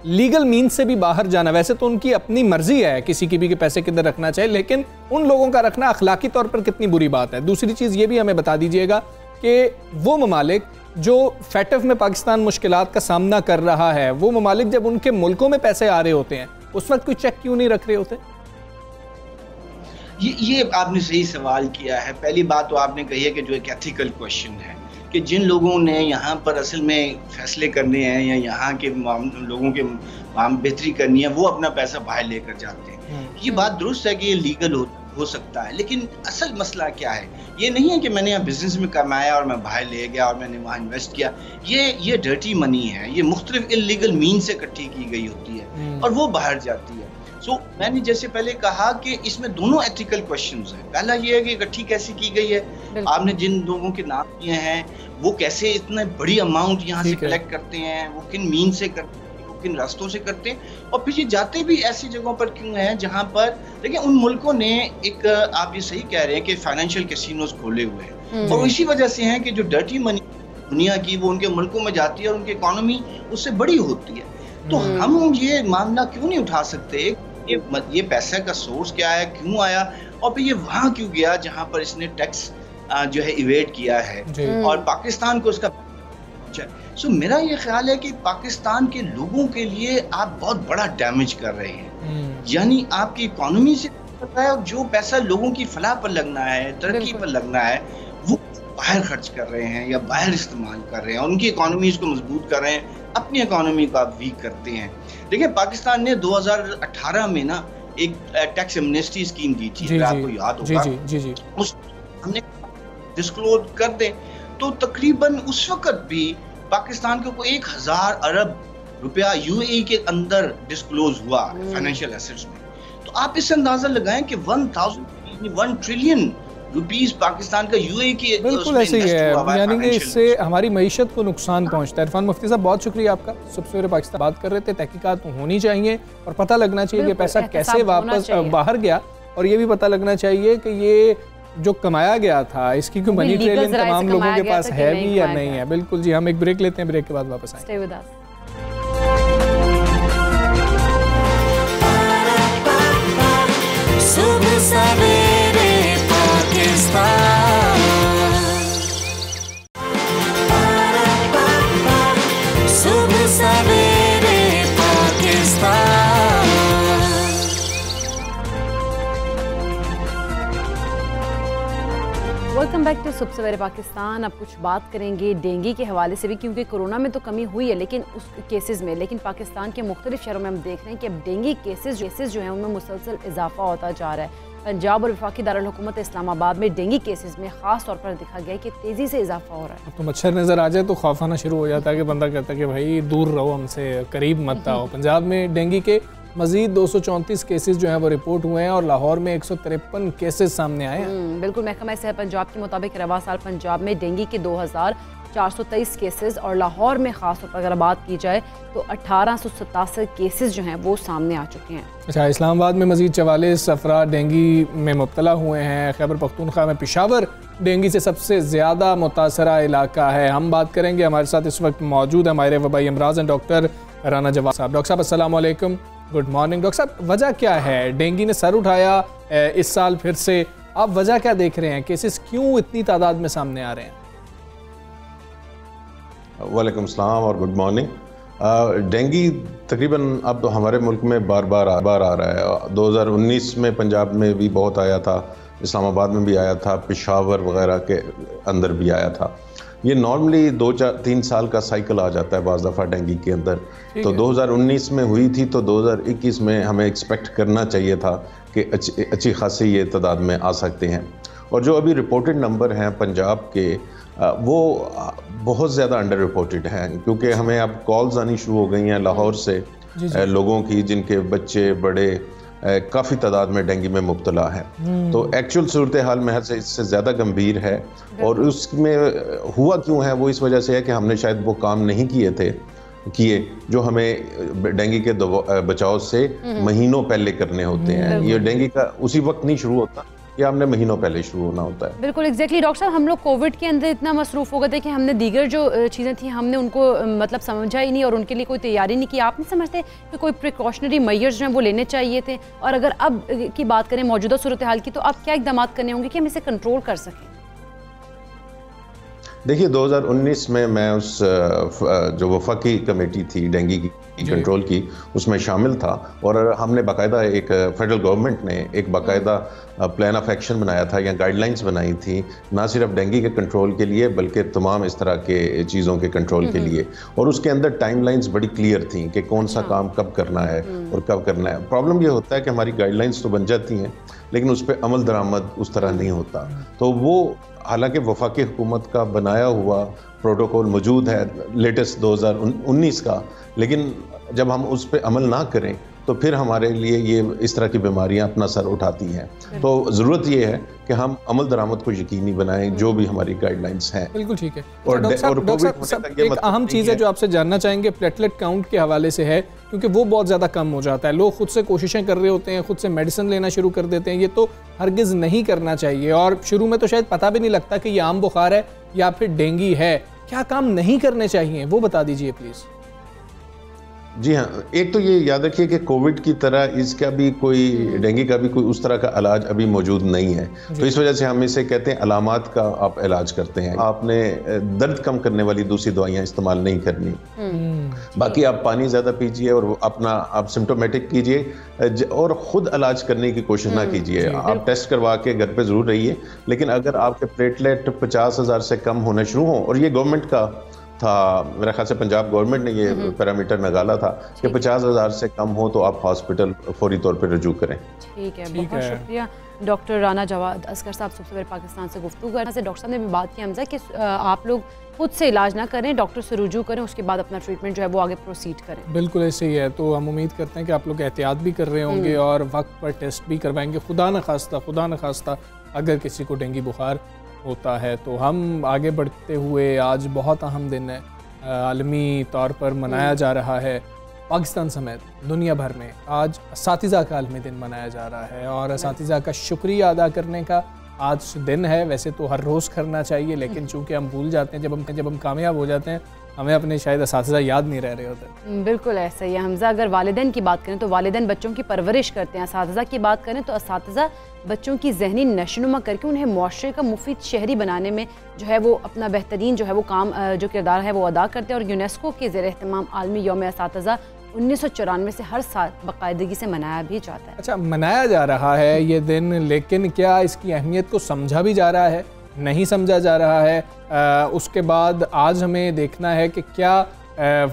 लीगल मीन्स से भी बाहर जाना, वैसे तो उनकी अपनी मर्जी है किसी की भी कि पैसे किधर रखना चाहिए, लेकिन उन लोगों का रखना अखलाकी तौर पर कितनी बुरी बात है। दूसरी चीज़ ये भी हमें बता दीजिएगा कि वो ममालिक जो फैटफ में पाकिस्तान मुश्किलात का सामना कर रहा है, वो ममालिक जब उनके मुल्कों में पैसे आ रहे होते हैं उस वक्त कोई चेक क्यों नहीं रख रहे होते? ये आपने सही सवाल किया है। पहली बात तो आपने कही है कि जो एक एथिकल क्वेश्चन है कि जिन लोगों ने यहाँ पर असल में फैसले करने हैं या यहाँ के लोगों के बेहतरी करनी है वो अपना पैसा बाहर लेकर जाते हैं। ये बात दुरुस्त है कि ये लीगल हो सकता है, लेकिन असल मसला क्या है, ये नहीं है कि मैंने यहाँ बिजनेस में कमाया और मैं बाहर ले गया और मैंने वहाँ इन्वेस्ट किया। ये डर्टी मनी है, ये मुख्तलिफ इल्लीगल मीन से इकट्ठी की गई होती है और वो बाहर जाती है। सो मैंने जैसे पहले कहा कि इसमें दोनों एथिकल क्वेश्चंस हैं। पहला ये है कि इकट्ठी कैसे की गई है, आपने जिन लोगों के नाम दिए हैं वो कैसे इतने बड़ी अमाउंट यहाँ से कलेक्ट करते हैं, वो किन मीन से करते हैं, वो किन रास्तों से करते हैं, और फिर ये जाते भी ऐसी जगहों पर क्यों हैं जहाँ पर देखिए उन मुल्कों ने एक, आप ये सही कह रहे हैं कि फाइनेंशियल कैसीनोज खोले हुए हैं और इसी वजह से हैं कि जो डर्टी मनी दुनिया की वो उनके मुल्कों में जाती है और उनकी इकोनॉमी उससे बड़ी होती है। तो हम ये मामला क्यों नहीं उठा सकते ये पैसे का सोर्स क्या है, क्यों आया और फिर ये वहां क्यों गया जहां पर इसने टैक्स जो है इवेड किया है और पाकिस्तान को इसका। सो मेरा ये ख्याल है कि पाकिस्तान के लोगों के लिए आप बहुत बड़ा डैमेज कर रहे हैं, यानी आपकी इकोनॉमी से पता है जो पैसा लोगों की फलाह पर लगना है, तरक्की पर लगना है, वो बाहर खर्च कर रहे हैं या बाहर इस्तेमाल कर रहे हैं, उनकी इकोनॉमीज को मजबूत कर रहे हैं, अपनी इकोनॉमी को आप वीक करते हैं। देखिए पाकिस्तान ने 2018 में ना एक टैक्स एमनेस्टी स्कीम दी थी, अगर आपको याद होगा, उस हमने डिस्क्लोज कर दें तो तकरीबन उस वक्त भी पाकिस्तान को 1000 अरब रुपया यूएई के अंदर डिस्क्लोज हुआ फाइनेंशियल एसेट्स में। तो आप इससे अंदाजा लगाएं कि 1 ट्रिलियन रुपीस पाकिस्तान का यूएई की बिल्कुल ऐसे ही है, यानी कि इससे हमारी मईशत को नुकसान पहुंचता है। इरफान मुफ्ती साहब बहुत शुक्रिया आपका। सुबह सवेरे पाकिस्तान बात कर रहे थे, तहकीकात होनी चाहिए और पता लगना चाहिए कि पैसा कैसे वापस बाहर गया, और ये भी पता लगना चाहिए कि ये जो कमाया गया था इसकी कोई मनी ट्रेल इन तमाम लोगों के पास है भी या नहीं है। बिल्कुल जी, हम एक ब्रेक लेते हैं, ब्रेक के बाद वापस आएंगे। वेलकम बैक टू सुबह सवेरे पाकिस्तान। अब कुछ बात करेंगे डेंगू के हवाले से भी, क्योंकि कोरोना में तो कमी हुई है लेकिन उस केसेस में, लेकिन पाकिस्तान के मुख्तलिफ शहरों में हम देख रहे हैं कि अब डेंगू केसेस जो हैं उनमें मुसलसल इजाफा होता जा रहा है। पंजाब और वफाकी दारुल हुकूमत इस्लामाबाद में डेंगू केसेस में खास तौर पर देखा गया है कि तेजी से इजाफा हो रहा है। तो मच्छर नजर आ जाए तो खौफ आना शुरू हो जाता है कि बंदा कहता है कि भाई दूर रहो हमसे, करीब मत आओ। पंजाब में डेंगू के मजीद 234 केसेस जो हैं वो रिपोर्ट हुए हैं और लाहौर में 153 केसेस सामने आए हैं। बिल्कुल, महकमा सेहत पंजाब के मुताबिक रवा साल पंजाब में डेंगू के 2423 केसेस और लाहौर में ख़ास तौर पर अगर बात की जाए तो 1887 केसेस जो हैं वो सामने आ चुके हैं। अच्छा, इस्लामाबाद में मजीद 44 अफराद डेंगू में मुब्तला हुए हैं। खैबर पख्तूनख्वा में पेशावर डेंगू से सबसे ज़्यादा मुतासरा इलाका है। हम बात करेंगे, हमारे साथ इस वक्त मौजूद है माहिर वबाई अमराज हैं डॉक्टर राना जवाद साहब। डॉक्टर साहब अस्सलाम वालेकुम, गुड मॉर्निंग। डॉक्टर साहब, वजह क्या है? डेंगू ने सर उठाया इस साल फिर से, आप वजह क्या देख रहे हैं? केसेस क्यों इतनी तादाद में सामने आ रहे हैं? वालेकुम सलाम और गुड मॉर्निंग। डेंगू तकरीबन अब तो हमारे मुल्क में बार बार आ रहा है। 2019 में पंजाब में भी बहुत आया था, इस्लामाबाद में भी आया था, पेशावर वगैरह के अंदर भी आया था। ये नॉर्मली 2-3 साल का साइकिल आ जाता है बाज़ दफ़ा डेंगू के अंदर। तो 2019 में हुई थी, तो 2021 में हमें एक्सपेक्ट करना चाहिए था कि अच्छी खासी ये तादाद में आ सकते हैं। और जो अभी रिपोर्टेड नंबर हैं पंजाब के, वो बहुत ज़्यादा अंडर रिपोर्टेड हैं, क्योंकि हमें अब कॉल्स आनी शुरू हो गई हैं लाहौर से लोगों की जिनके बच्चे बड़े काफ़ी तादाद में डेंगू में मुब्तला है। तो एक्चुअल सूरत हाल महज से इससे ज़्यादा गंभीर है। और उसमें हुआ क्यों है, वो इस वजह से है कि हमने शायद वो काम नहीं किए जो हमें डेंगू के बचाव से महीनों पहले करने होते हैं। ये डेंगू का उसी वक्त नहीं शुरू होता, ये हमने महीनों पहले शुरू होना होता है। बिल्कुल एग्जैक्टली। डॉक्टर साहब, हम लोग कोविड के अंदर इतना मसरूफ़ हो गए थे कि हमने दीगर जो चीज़ें थी हमने उनको मतलब समझा ही नहीं और उनके लिए कोई तैयारी नहीं की। आप नहीं समझते कि कोई प्रिकॉशनरी मेजर्स जो हैं वो लेने चाहिए थे? और अगर अब की बात करें मौजूदा सूरत हाल की, तो अब क्या इकदाम करने होंगे कि हम इसे कंट्रोल कर सकें? देखिए, 2019 में मैं उस जो वफाकी कमेटी थी डेंगू की कंट्रोल की, उसमें शामिल था। और हमने बाकायदा एक फेडरल गवर्नमेंट ने एक बाकायदा प्लान ऑफ एक्शन बनाया था या गाइडलाइंस बनाई थी, ना सिर्फ डेंगू के कंट्रोल के लिए बल्कि तमाम इस तरह के चीज़ों के कंट्रोल के लिए। और उसके अंदर टाइमलाइंस बड़ी क्लियर थी कि कौन सा काम कब करना है और कब करना है। प्रॉब्लम ये होता है कि हमारी गाइडलाइंस तो बन जाती हैं लेकिन उस पर अमल दरामद उस तरह नहीं होता। तो वो हालांकि वफाकी हुकूमत का बनाया हुआ प्रोटोकॉल मौजूद है लेटेस्ट 2019 का, लेकिन जब हम उस पर अमल ना करें तो फिर हमारे लिए ये इस तरह की बीमारियां अपना सर उठाती हैं। तो ज़रूरत ये है कि हम अमल दरामद को यकीनी बनाएं जो भी हमारी गाइडलाइंस हैं। बिल्कुल ठीक है। और डॉक्टर साहब एक अहम चीज़ है जो आपसे जानना चाहेंगे, प्लेटलेट काउंट के हवाले से है, क्योंकि वो बहुत ज़्यादा कम हो जाता है। लोग खुद से कोशिशें कर रहे होते हैं, खुद से मेडिसिन लेना शुरू कर देते हैं। ये तो हरगिज़ नहीं करना चाहिए। और शुरू में तो शायद पता भी नहीं लगता कि ये आम बुखार है या फिर डेंगू है। क्या काम नहीं करने चाहिए वो बता दीजिए प्लीज़। जी हाँ, एक तो ये याद रखिए कि कोविड की तरह इसका भी कोई डेंगू का भी कोई उस तरह का इलाज अभी मौजूद नहीं है। तो इस वजह से हम इसे कहते हैं अलामात का आप इलाज करते हैं। आपने दर्द कम करने वाली दूसरी दवाइयाँ इस्तेमाल नहीं करनी। बाकी आप पानी ज़्यादा पीजिए और अपना आप सिम्टोमेटिक कीजिए और ख़ुद इलाज करने की कोशिश ना कीजिए। आप टेस्ट करवा के घर पे ज़रूर रहिए, लेकिन अगर आपके प्लेटलेट 50,000 से कम होना शुरू हों, और ये गवर्नमेंट का था, मेरे ख्याल से पंजाब गवर्नमेंट ने ये पैरामीटर निकाला था कि 50,000 से कम हो तो आप हॉस्पिटल फौरी तौर पर रजू करें। ठीक है, बहुत शुक्रिया डॉक्टर राना जवाद असगर साहब, सबसे पहले पाकिस्तान से गुफ्तगू करने से। डॉक्टर साहब ने भी बात की हमसे कि आप लोग खुद से इलाज ना करें, डॉक्टर से रुजू करें, उसके बाद अपना ट्रीटमेंट जो है वो आगे प्रोसीड करें। बिल्कुल ऐसे ही है। तो हम उम्मीद करते हैं कि आप लोग एहतियात भी कर रहे होंगे और वक्त पर टेस्ट भी करवाएंगे। खुदा न खास्ता अगर किसी को डेंगू बुखार होता है तो हम आगे बढ़ते हुए, आज बहुत अहम दिन है, आलमी तौर पर मनाया जा रहा है, पाकिस्तान समेत दुनिया भर में आज असातिज़ा का आलमी दिन मनाया जा रहा है। और असातिज़ा का शुक्रिया अदा करने का आज दिन है। वैसे तो हर रोज़ करना चाहिए, लेकिन चूँकि हम भूल जाते हैं, जब हम कामयाब हो जाते हैं हमें अपने शायद असातिज़ा याद नहीं रह रहे होते। बिल्कुल ऐसा ही है हमज़ा। अगर वालिदैन की बात करें तो वालिदैन बच्चों की परवरिश करते हैं, असातिज़ा की बात करें तो असातिज़ा बच्चों की ज़हनी नशोनुमा करके उन्हें मुआशरे का मुफीद शहरी बनाने में जो है वो अपना बेहतरीन जो है वो काम जो किरदार है वो अदा करते हैं। और यूनेस्को के ज़ेर एहतमाम आलमी यौम असातिज़ा 1994 से हर साल बाकायदगी से मनाया भी जाता है। अच्छा, मनाया जा रहा है ये दिन, लेकिन क्या इसकी अहमियत को समझा भी जा रहा है? नहीं समझा जा रहा है। उसके बाद आज हमें देखना है कि क्या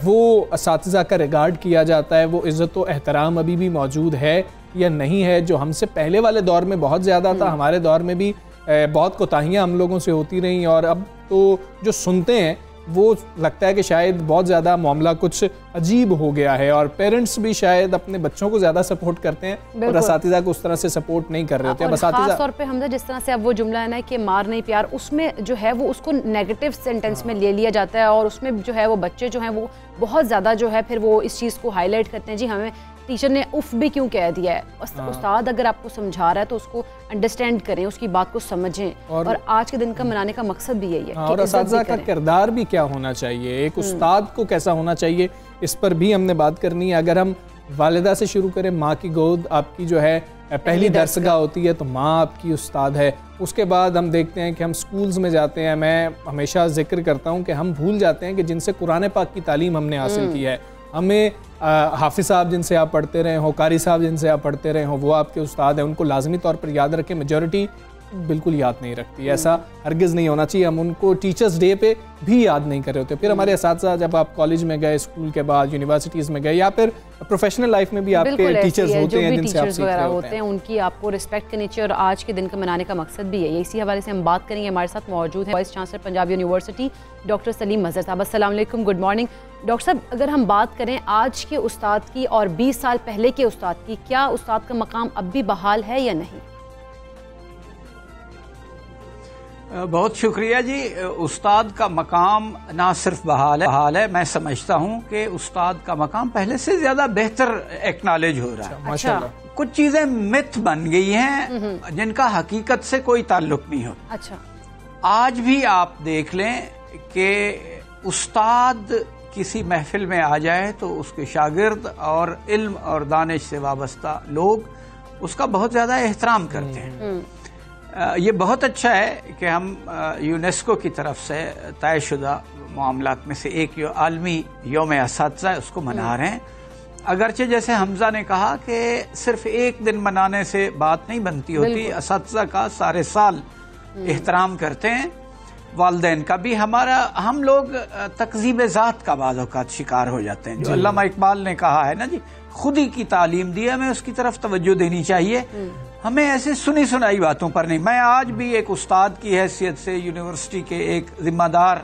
वो असातिज़ा का रिगार्ड किया जाता है, वो इज़्ज़त व एहतराम अभी भी मौजूद है या नहीं है, जो हमसे पहले वाले दौर में बहुत ज़्यादा था। हमारे दौर में भी बहुत कोताहियाँ हम लोगों से होती रहीं और अब तो जो सुनते हैं वो लगता है कि शायद बहुत ज़्यादा मामला कुछ अजीब हो गया है और पेरेंट्स भी शायद अपने बच्चों को ज़्यादा सपोर्ट करते हैं और असातिज़ा को उस तरह से सपोर्ट नहीं कर रहे होते। खास तौर पे हमजा जिस तरह से अब वो जुमला है ना कि मार नहीं प्यार, उसमें जो है वो उसको नेगेटिव सेंटेंस में ले लिया जाता है और उसमें जो है वो बच्चे जो हैं वो बहुत ज़्यादा जो है फिर वो इस चीज़ को हाईलाइट करते हैं, जी हमें टीचर ने उफ भी क्यों कह दिया है। उस्ताद अगर आपको समझा रहा है तो उसको अंडरस्टैंड करें, उसकी बात को समझें और आज के दिन का मनाने का मकसद भी यही है। और असातिज़ा का किरदार भी क्या होना चाहिए, एक उस्ताद को कैसा होना चाहिए, इस पर भी हमने बात करनी है। अगर हम वालिदा से शुरू करें, माँ की गोद आपकी जो है पहली दरसगाह होती है, तो माँ आपकी उस्ताद है। उसके बाद हम देखते हैं कि हम स्कूल्स में जाते हैं, मैं हमेशा जिक्र करता हूँ कि हम भूल जाते हैं कि जिनसे कुरान पाक की तालीम हमने हासिल की है, हमें हाफिज़ साहब जिनसे आप पढ़ते रहे हो, कारी साहब जिनसे आप पढ़ते रहे हो, वो आपके उस्ताद हैं, उनको लाजमी तौर पर याद रखें। मेजॉरिटी बिल्कुल याद नहीं रखती, ऐसा हरगिज़ नहीं होना चाहिए। हम उनको टीचर्स डे पे भी याद नहीं कर रहे होते। फिर हमारे असातिज़ा जब आप कॉलेज में गए, स्कूल के बाद यूनिवर्सिटीज़ में गए या फिर प्रोफेशनल लाइफ में भी आपके टीचर्स होते हैं जिनसे आप सीख रहे होते हैं, उनकी आपको रिस्पेक्ट करनी चाहिए और आज के दिन का मनाने का मकसद भी है। इसी हवाले से हम बात करेंगे। हमारे साथ मौजूद है vice chancellor Punjab university doctor Salim Mazhar साहब। अस्सलाम वालेकुम, गुड मॉर्निंग। डॉक्टर साहब, अगर हम बात करें आज के उस्ताद की और 20 साल पहले के उस्ताद की, क्या उस्ताद का मकाम अब भी बहाल है या नहीं? बहुत शुक्रिया जी। उस्ताद का मकाम ना सिर्फ बहाल है, मैं समझता हूँ कि उस्ताद का मकाम पहले से ज्यादा बेहतर एक्नॉलेज हो रहा है। माशाल्लाह। कुछ चीजें मिथ बन गई हैं जिनका हकीकत से कोई ताल्लुक नहीं हो। अच्छा, आज भी आप देख लें कि उस्ताद किसी महफिल में आ जाए तो उसके शागिर्द और इल्म और दानिश से वाबस्ता लोग उसका बहुत ज्यादा एहतराम करते हैं। ये बहुत अच्छा है कि हम यूनेस्को की तरफ से तयशुदा मामलात में से एक आलमी यौम असातिज़ा उसको मना रहे हैं। अगरचे जैसे हमजा ने कहा कि सिर्फ एक दिन मनाने से बात नहीं बनती होती, असातिज़ा का सारे साल एहतराम करते हैं, वालिदैन का भी। हम लोग तकज़ीब ज़ात का बाद औक़ात शिकार हो जाते हैं। जो अल्लामा इकबाल ने कहा है ना जी, खुद ही की तालीम दी, हमें उसकी तरफ तवज्जो देनी चाहिए, हमें ऐसे सुनी सुनाई बातों पर नहीं। मैं आज भी एक उस्ताद की हैसियत से, यूनिवर्सिटी के एक जिम्मेदार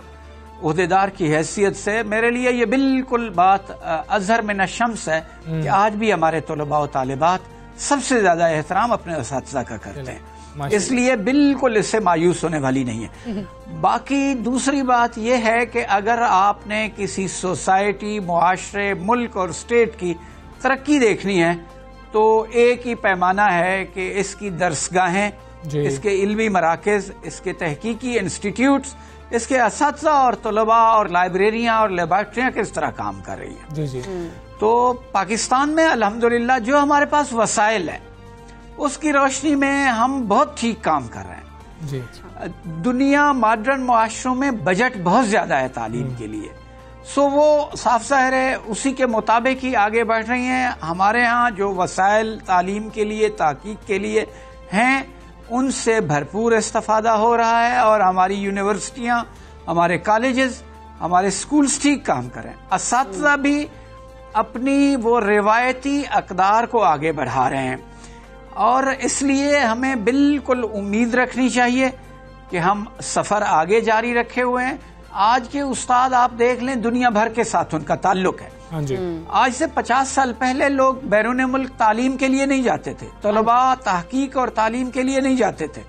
ओहदेदार की हैसियत से, मेरे लिए ये बिल्कुल बात अज़हर में नशम्स है कि आज भी हमारे तलबा और तालिबात सबसे ज्यादा एहतराम अपने असातिज़ा का करते हैं, इसलिए बिल्कुल इससे मायूस होने वाली नहीं है। बाकी दूसरी बात यह है कि अगर आपने किसी सोसाइटी, मुआशरे, मुल्क और स्टेट की तरक्की देखनी है तो एक ही पैमाना है कि इसकी दरसगाहें, इसके इल्मी मराकज़, इसके तहकीकी इंस्टीट्यूट्स, इसके असातिज़ा और तलबा और लाइब्रेरियाँ और लेबॉर्ट्रियाँ किस तरह काम कर रही हैं। जी जी। तो पाकिस्तान में अल्हम्दुलिल्लाह जो हमारे पास वसाइल है उसकी रोशनी में हम बहुत ठीक काम कर रहे हैं। जी। दुनिया मॉडर्न मुआशरों में बजट बहुत ज्यादा है तालीम के लिए, सो वो साफ ज़ाहिर है उसी के मुताबिक ही आगे बढ़ रही हैं। हमारे यहाँ जो वसाइल तालीम के लिए, ताकीक के लिए हैं, उनसे भरपूर इस्तेफादा हो रहा है और हमारी यूनिवर्सिटियाँ, हमारे कॉलेजेस, हमारे स्कूल्स ठीक काम करें। असातिज़ा भी अपनी वो रिवायती अक़दार को आगे बढ़ा रहे हैं और इसलिए हमें बिल्कुल उम्मीद रखनी चाहिए कि हम सफ़र आगे जारी रखे हुए हैं। आज के उस्ताद आप देख लें, दुनिया भर के साथ उनका ताल्लुक है। हाँ जी। आज से 50 साल पहले लोग बैरून मुल्क तालीम के लिए नहीं जाते थे, तलबा तहकीक और तालीम के लिए नहीं जाते थे,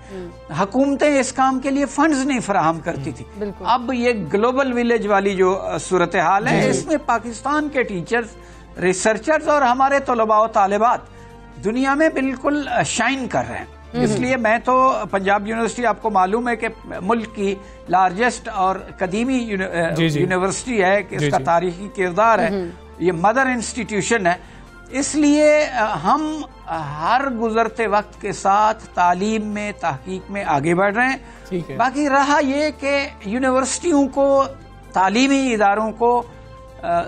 हुकूमतें इस काम के लिए फंड्स नहीं फराहम करती थी। अब ये ग्लोबल विलेज वाली जो सूरत हाल है, इसमें पाकिस्तान के टीचर्स, रिसर्चर्स और हमारे तलबा और तालिबात दुनिया में बिल्कुल शाइन कर रहे हैं। इसलिए मैं तो पंजाब यूनिवर्सिटी, आपको मालूम है कि मुल्क की लार्जेस्ट और कदीमी यूनिवर्सिटी है कि इसका तारीखी किरदार है, ये मदर इंस्टीट्यूशन है, इसलिए हम हर गुजरते वक्त के साथ तालीम में, तहकीक में आगे बढ़ रहे हैं। बाकी रहा ये कि यूनिवर्सिटियों को, तालीमी इदारों को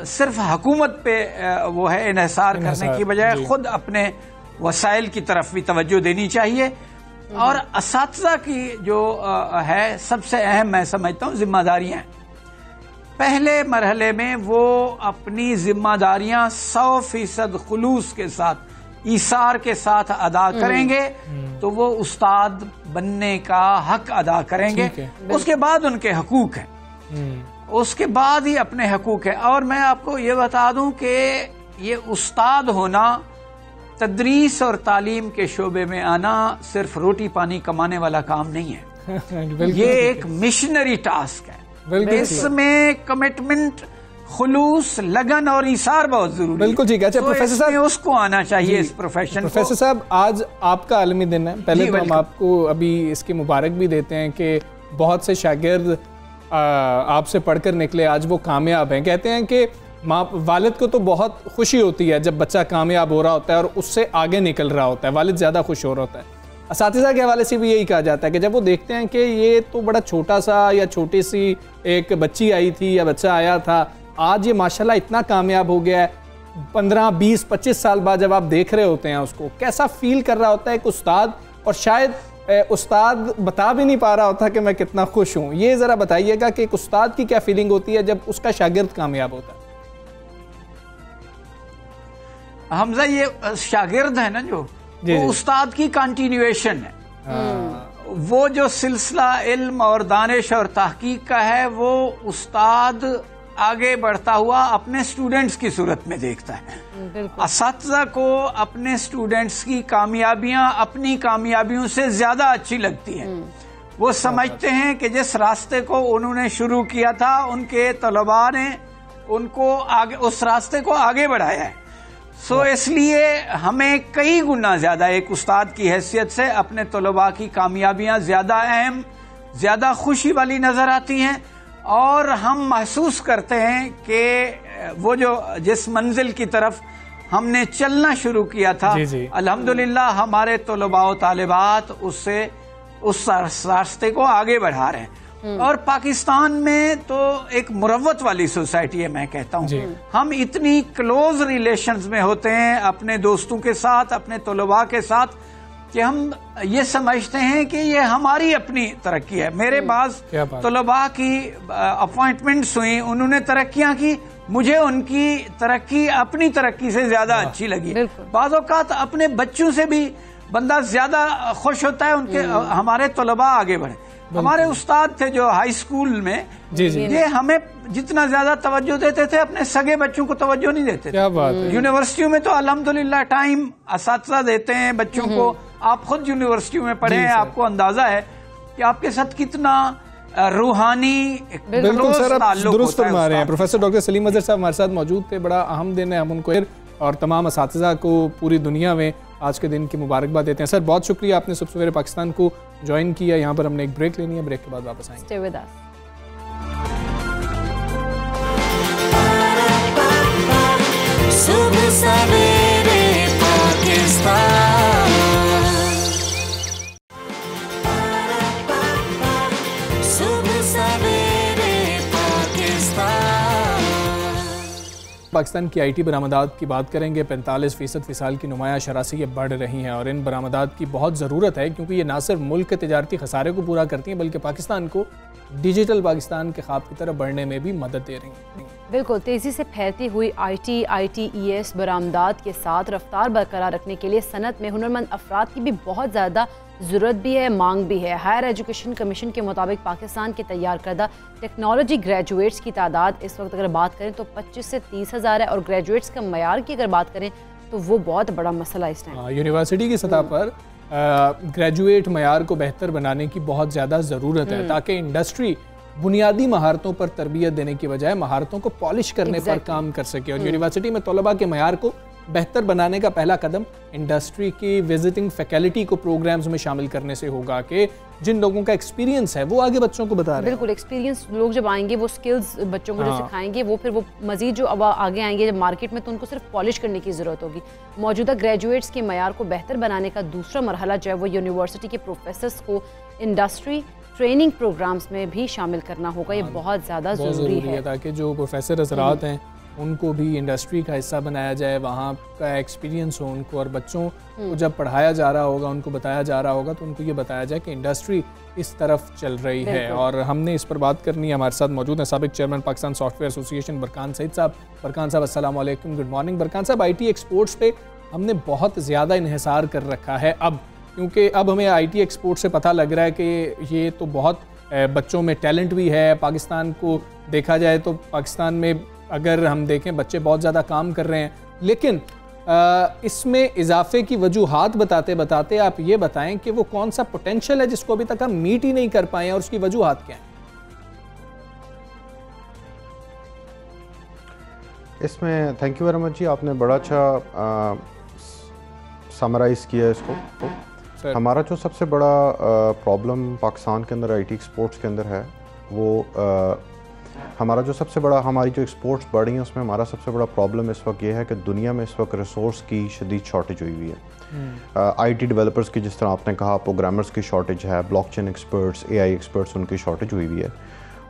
सिर्फ हुकूमत पे वो है इन्हिसार करने की बजाय खुद अपने वसाइल की तरफ भी तवज्जो देनी चाहिए। और असातिज़ा की जो है सबसे अहम मैं समझता हूँ जिम्मेदारियाँ। पहले मरहले में वो अपनी जिम्मेदारियाँ 100% खुलूस के साथ, ईसार के साथ अदा करेंगे तो वो उस्ताद बनने का हक अदा करेंगे। उसके बाद उनके हकूक हैं। उसके बाद ही अपने हकूक़ है। और मैं आपको ये बता दूं कि ये उस्ताद होना, तदरीस और तालीम के शोबे में आना सिर्फ रोटी पानी कमाने वाला काम नहीं है। ये एक मिशनरी टास्क है। इसमें कमिटमेंट, खुलूस, लगन और ईसार बहुत जरूरी है। बिल्कुल ठीक है। अच्छा प्रोफेसर साहब, उसको आना चाहिए इस प्रोफेशन। प्रोफेसर साहब, आज आपका आलमी दिन है। पहले तो हम आपको अभी इसकी मुबारक भी देते हैं कि बहुत से शागिर्द आपसे पढ़कर निकले, आज वो कामयाब हैं। कहते हैं कि वालिद को तो बहुत खुशी होती है जब बच्चा कामयाब हो रहा होता है और उससे आगे निकल रहा होता है, वालिद ज़्यादा खुश हो रहा होता है। असातिज़ा के हवाले से भी यही कहा जाता है कि जब वो देखते हैं कि ये तो बड़ा छोटा सा या छोटी सी एक बच्ची आई थी या बच्चा आया था, आज ये माशाल्लाह इतना कामयाब हो गया है, 15, 20, 25 साल बाद जब आप देख रहे होते हैं उसको, कैसा फील कर रहा होता है एक उस्ताद? और शायद उस्ताद बता भी नहीं पा रहा होता कि मैं कितना खुश हूँ। ये ज़रा बताइएगा कि एक उस्ताद की क्या फीलिंग होती है जब उसका शागिर्द कामयाब होता है? हमजा, ये शागिर्द है ना जो, वो उस्ताद की कंटिन्यूएशन है। वो जो सिलसिला इल्म और दानिश और तहकीक का है, वो उस्ताद आगे बढ़ता हुआ अपने स्टूडेंट्स की सूरत में देखता है। असातिज़ा को अपने स्टूडेंट्स की कामयाबियां अपनी कामयाबियों से ज्यादा अच्छी लगती हैं। वो समझते हैं कि जिस रास्ते को उन्होंने शुरू किया था, उनके तलबा ने उनको आगे, उस रास्ते को आगे बढ़ाया है। इसलिए हमें कई गुना ज्यादा एक उस्ताद की हैसियत से अपने तलबा की कामयाबियां ज्यादा अहम, ज्यादा खुशी वाली नजर आती हैं। और हम महसूस करते हैं कि वो जो जिस मंजिल की तरफ हमने चलना शुरू किया था, अल्हम्दुलिल्लाह हमारे तलबा व तालिबात उससे उस रास्ते को आगे बढ़ा रहे हैं। और पाकिस्तान में तो एक मुरव्वत वाली सोसाइटी है, मैं कहता हूँ। हम इतनी क्लोज रिलेशंस में होते हैं अपने दोस्तों के साथ, अपने तलबा के साथ, कि हम ये समझते हैं कि ये हमारी अपनी तरक्की है। मेरे पास तलबा की अपॉइंटमेंट्स हुई, उन्होंने तरक्कियां की, मुझे उनकी तरक्की अपनी तरक्की से ज्यादा अच्छी लगी। बाज़ औक़ात अपने बच्चों से भी बंदा ज्यादा खुश होता है उनके, हमारे तलबा आगे बढ़े। हमारे उस्ताद थे जो हाई स्कूल में, ये हमें जितना ज्यादा तवज्जो देते थे, अपने सगे बच्चों को तवज्जो नहीं देते। क्या बात है। यूनिवर्सिटियों में तो अल्हम्दुलिल्लाह टाइम असातिज़ा देते हैं बच्चों को। आप खुद यूनिवर्सिटी में पढ़े हैं, आपको अंदाजा है कि आपके साथ कितना रूहानी बिल्कुल सर, आप दुरुस्त फरमा रहे हैं। प्रोफेसर डॉक्टर सलीम अज़हर साहब हमारे साथ मौजूद थे। बड़ा अहम दिन है, हम उनको और तमाम असातिज़ा को पूरी दुनिया में आज के दिन की मुबारकबाद देते हैं। सर बहुत शुक्रिया, आपने सबसे पहले पाकिस्तान को ज्वाइन किया। यहाँ पर हमने एक ब्रेक लेनी है, ब्रेक के बाद वापस आएंगे। Stay with us. सुबह सवेरे पाकिस्तान, सुबह सवेरे पाकिस्तान। पाकिस्तान की आईटी बरामदात की बात करेंगे। 45% फिसाल की नुमाया शरासी बढ़ रही हैं और इन बरामदात की बहुत ज़रूरत है, क्योंकि ये ना सिर्फ मुल्क के तिजारती खसारे को पूरा करती हैं, बल्कि पाकिस्तान को डिजिटल पाकिस्तान के ख्वाब की तरफ बढ़ने में भी मदद दे रही हैं। बिल्कुल, तेज़ी से फैलती हुई ITES बरामदात के साथ रफ्तार बरकरार रखने के लिए सनत में हुनरमंद अफराद की भी बहुत ज़्यादा ज़रूरत भी है, मांग भी है। हायर एजुकेशन कमीशन के मुताबिक पाकिस्तान के तैयार करदा टेक्नोलॉजी ग्रेजुएट्स की तादाद इस वक्त अगर बात करें तो 25 से 30 हज़ार है, और ग्रेजुएट्स का मयार की अगर बात करें तो वो बहुत बड़ा मसला इस टाइम। यूनिवर्सिटी की सतह पर ग्रेजुएट मयार को बेहतर बनाने की बहुत ज़्यादा ज़रूरत है, ताकि इंडस्ट्री बुनियादी महारतों पर तरबियत देने की बजाय महारतों को पॉलिश करने पर काम कर सके। और यूनिवर्सिटी में तलबा के मयार को बेहतर बनाने का पहला कदम इंडस्ट्री की विजिटिंग फैकल्टी को प्रोग्राम्स में शामिल करने से होगा, कि जिन लोगों का एक्सपीरियंस है वो आगे बच्चों को बता रहे हैं। बिल्कुल, एक्सपीरियंस लोग जब आएंगे वो स्किल्स बच्चों को जो सिखाएंगे, वो फिर वो मजीद जो अब आगे आएंगे जब मार्केट में, तो उनको सिर्फ पॉलिश करने की ज़रूरत होगी। मौजूदा ग्रेजुएट्स के मयार को बेहतर बनाने का दूसरा मरहला जो है वो यूनिवर्सिटी के प्रोफेसर्स को इंडस्ट्री ट्रेनिंग प्रोग्राम्स में भी शामिल करना होगा। ये बहुत ज़्यादा ज़रूरी है, ताकि जो प्रोफेसर हज़रात हैं उनको भी इंडस्ट्री का हिस्सा बनाया जाए, वहाँ का एक्सपीरियंस हो उनको, और बच्चों को जब पढ़ाया जा रहा होगा, उनको बताया जा रहा होगा, तो उनको ये बताया जाए कि इंडस्ट्री इस तरफ चल रही है। और हमने इस पर बात करनी है। हमारे साथ मौजूद हैं साबिक chairman Pakistan software association Barkan Saeed साहब। बरकान साहब अस्सलाम वालेकुम, गुड मॉर्निंग। बरकान साहब, IT एक्सपोर्ट्स पे हमने बहुत ज़्यादा इन्हिसार कर रखा है अब, क्योंकि अब हमें IT एक्सपोर्ट से पता लग रहा है कि ये तो बहुत बच्चों में टैलेंट भी है, पाकिस्तान को देखा जाए तो पाकिस्तान में अगर हम देखें बच्चे बहुत ज़्यादा काम कर रहे हैं, लेकिन इसमें इजाफे की वजूहात बताते बताते आप ये बताएं कि वो कौन सा पोटेंशियल है जिसको अभी तक हम मीट ही नहीं कर पाए और उसकी वजूहात क्या हैं? इसमें थैंक यू वेरी मच जी, आपने बड़ा अच्छा समराइज़ किया इसको। हमारा जो सबसे बड़ा प्रॉब्लम पाकिस्तान के अंदर आईटी एक्सपोर्ट्स के अंदर है वो हमारा जो सबसे बड़ा हमारी जो एक्सपोर्ट्स बढ़ी हैं उसमें हमारा सबसे बड़ा प्रॉब्लम इस वक्त ये है कि दुनिया में इस वक्त रिसोर्स की शदीद शॉर्टेज हुई हुई है। आईटी डेवलपर्स की, जिस तरह आपने कहा, प्रोग्रामर्स की शॉर्टेज है, ब्लॉकचेन एक्सपर्ट्स, एआई एक्सपर्ट्स, उनकी शॉर्टेज हुई हुई है।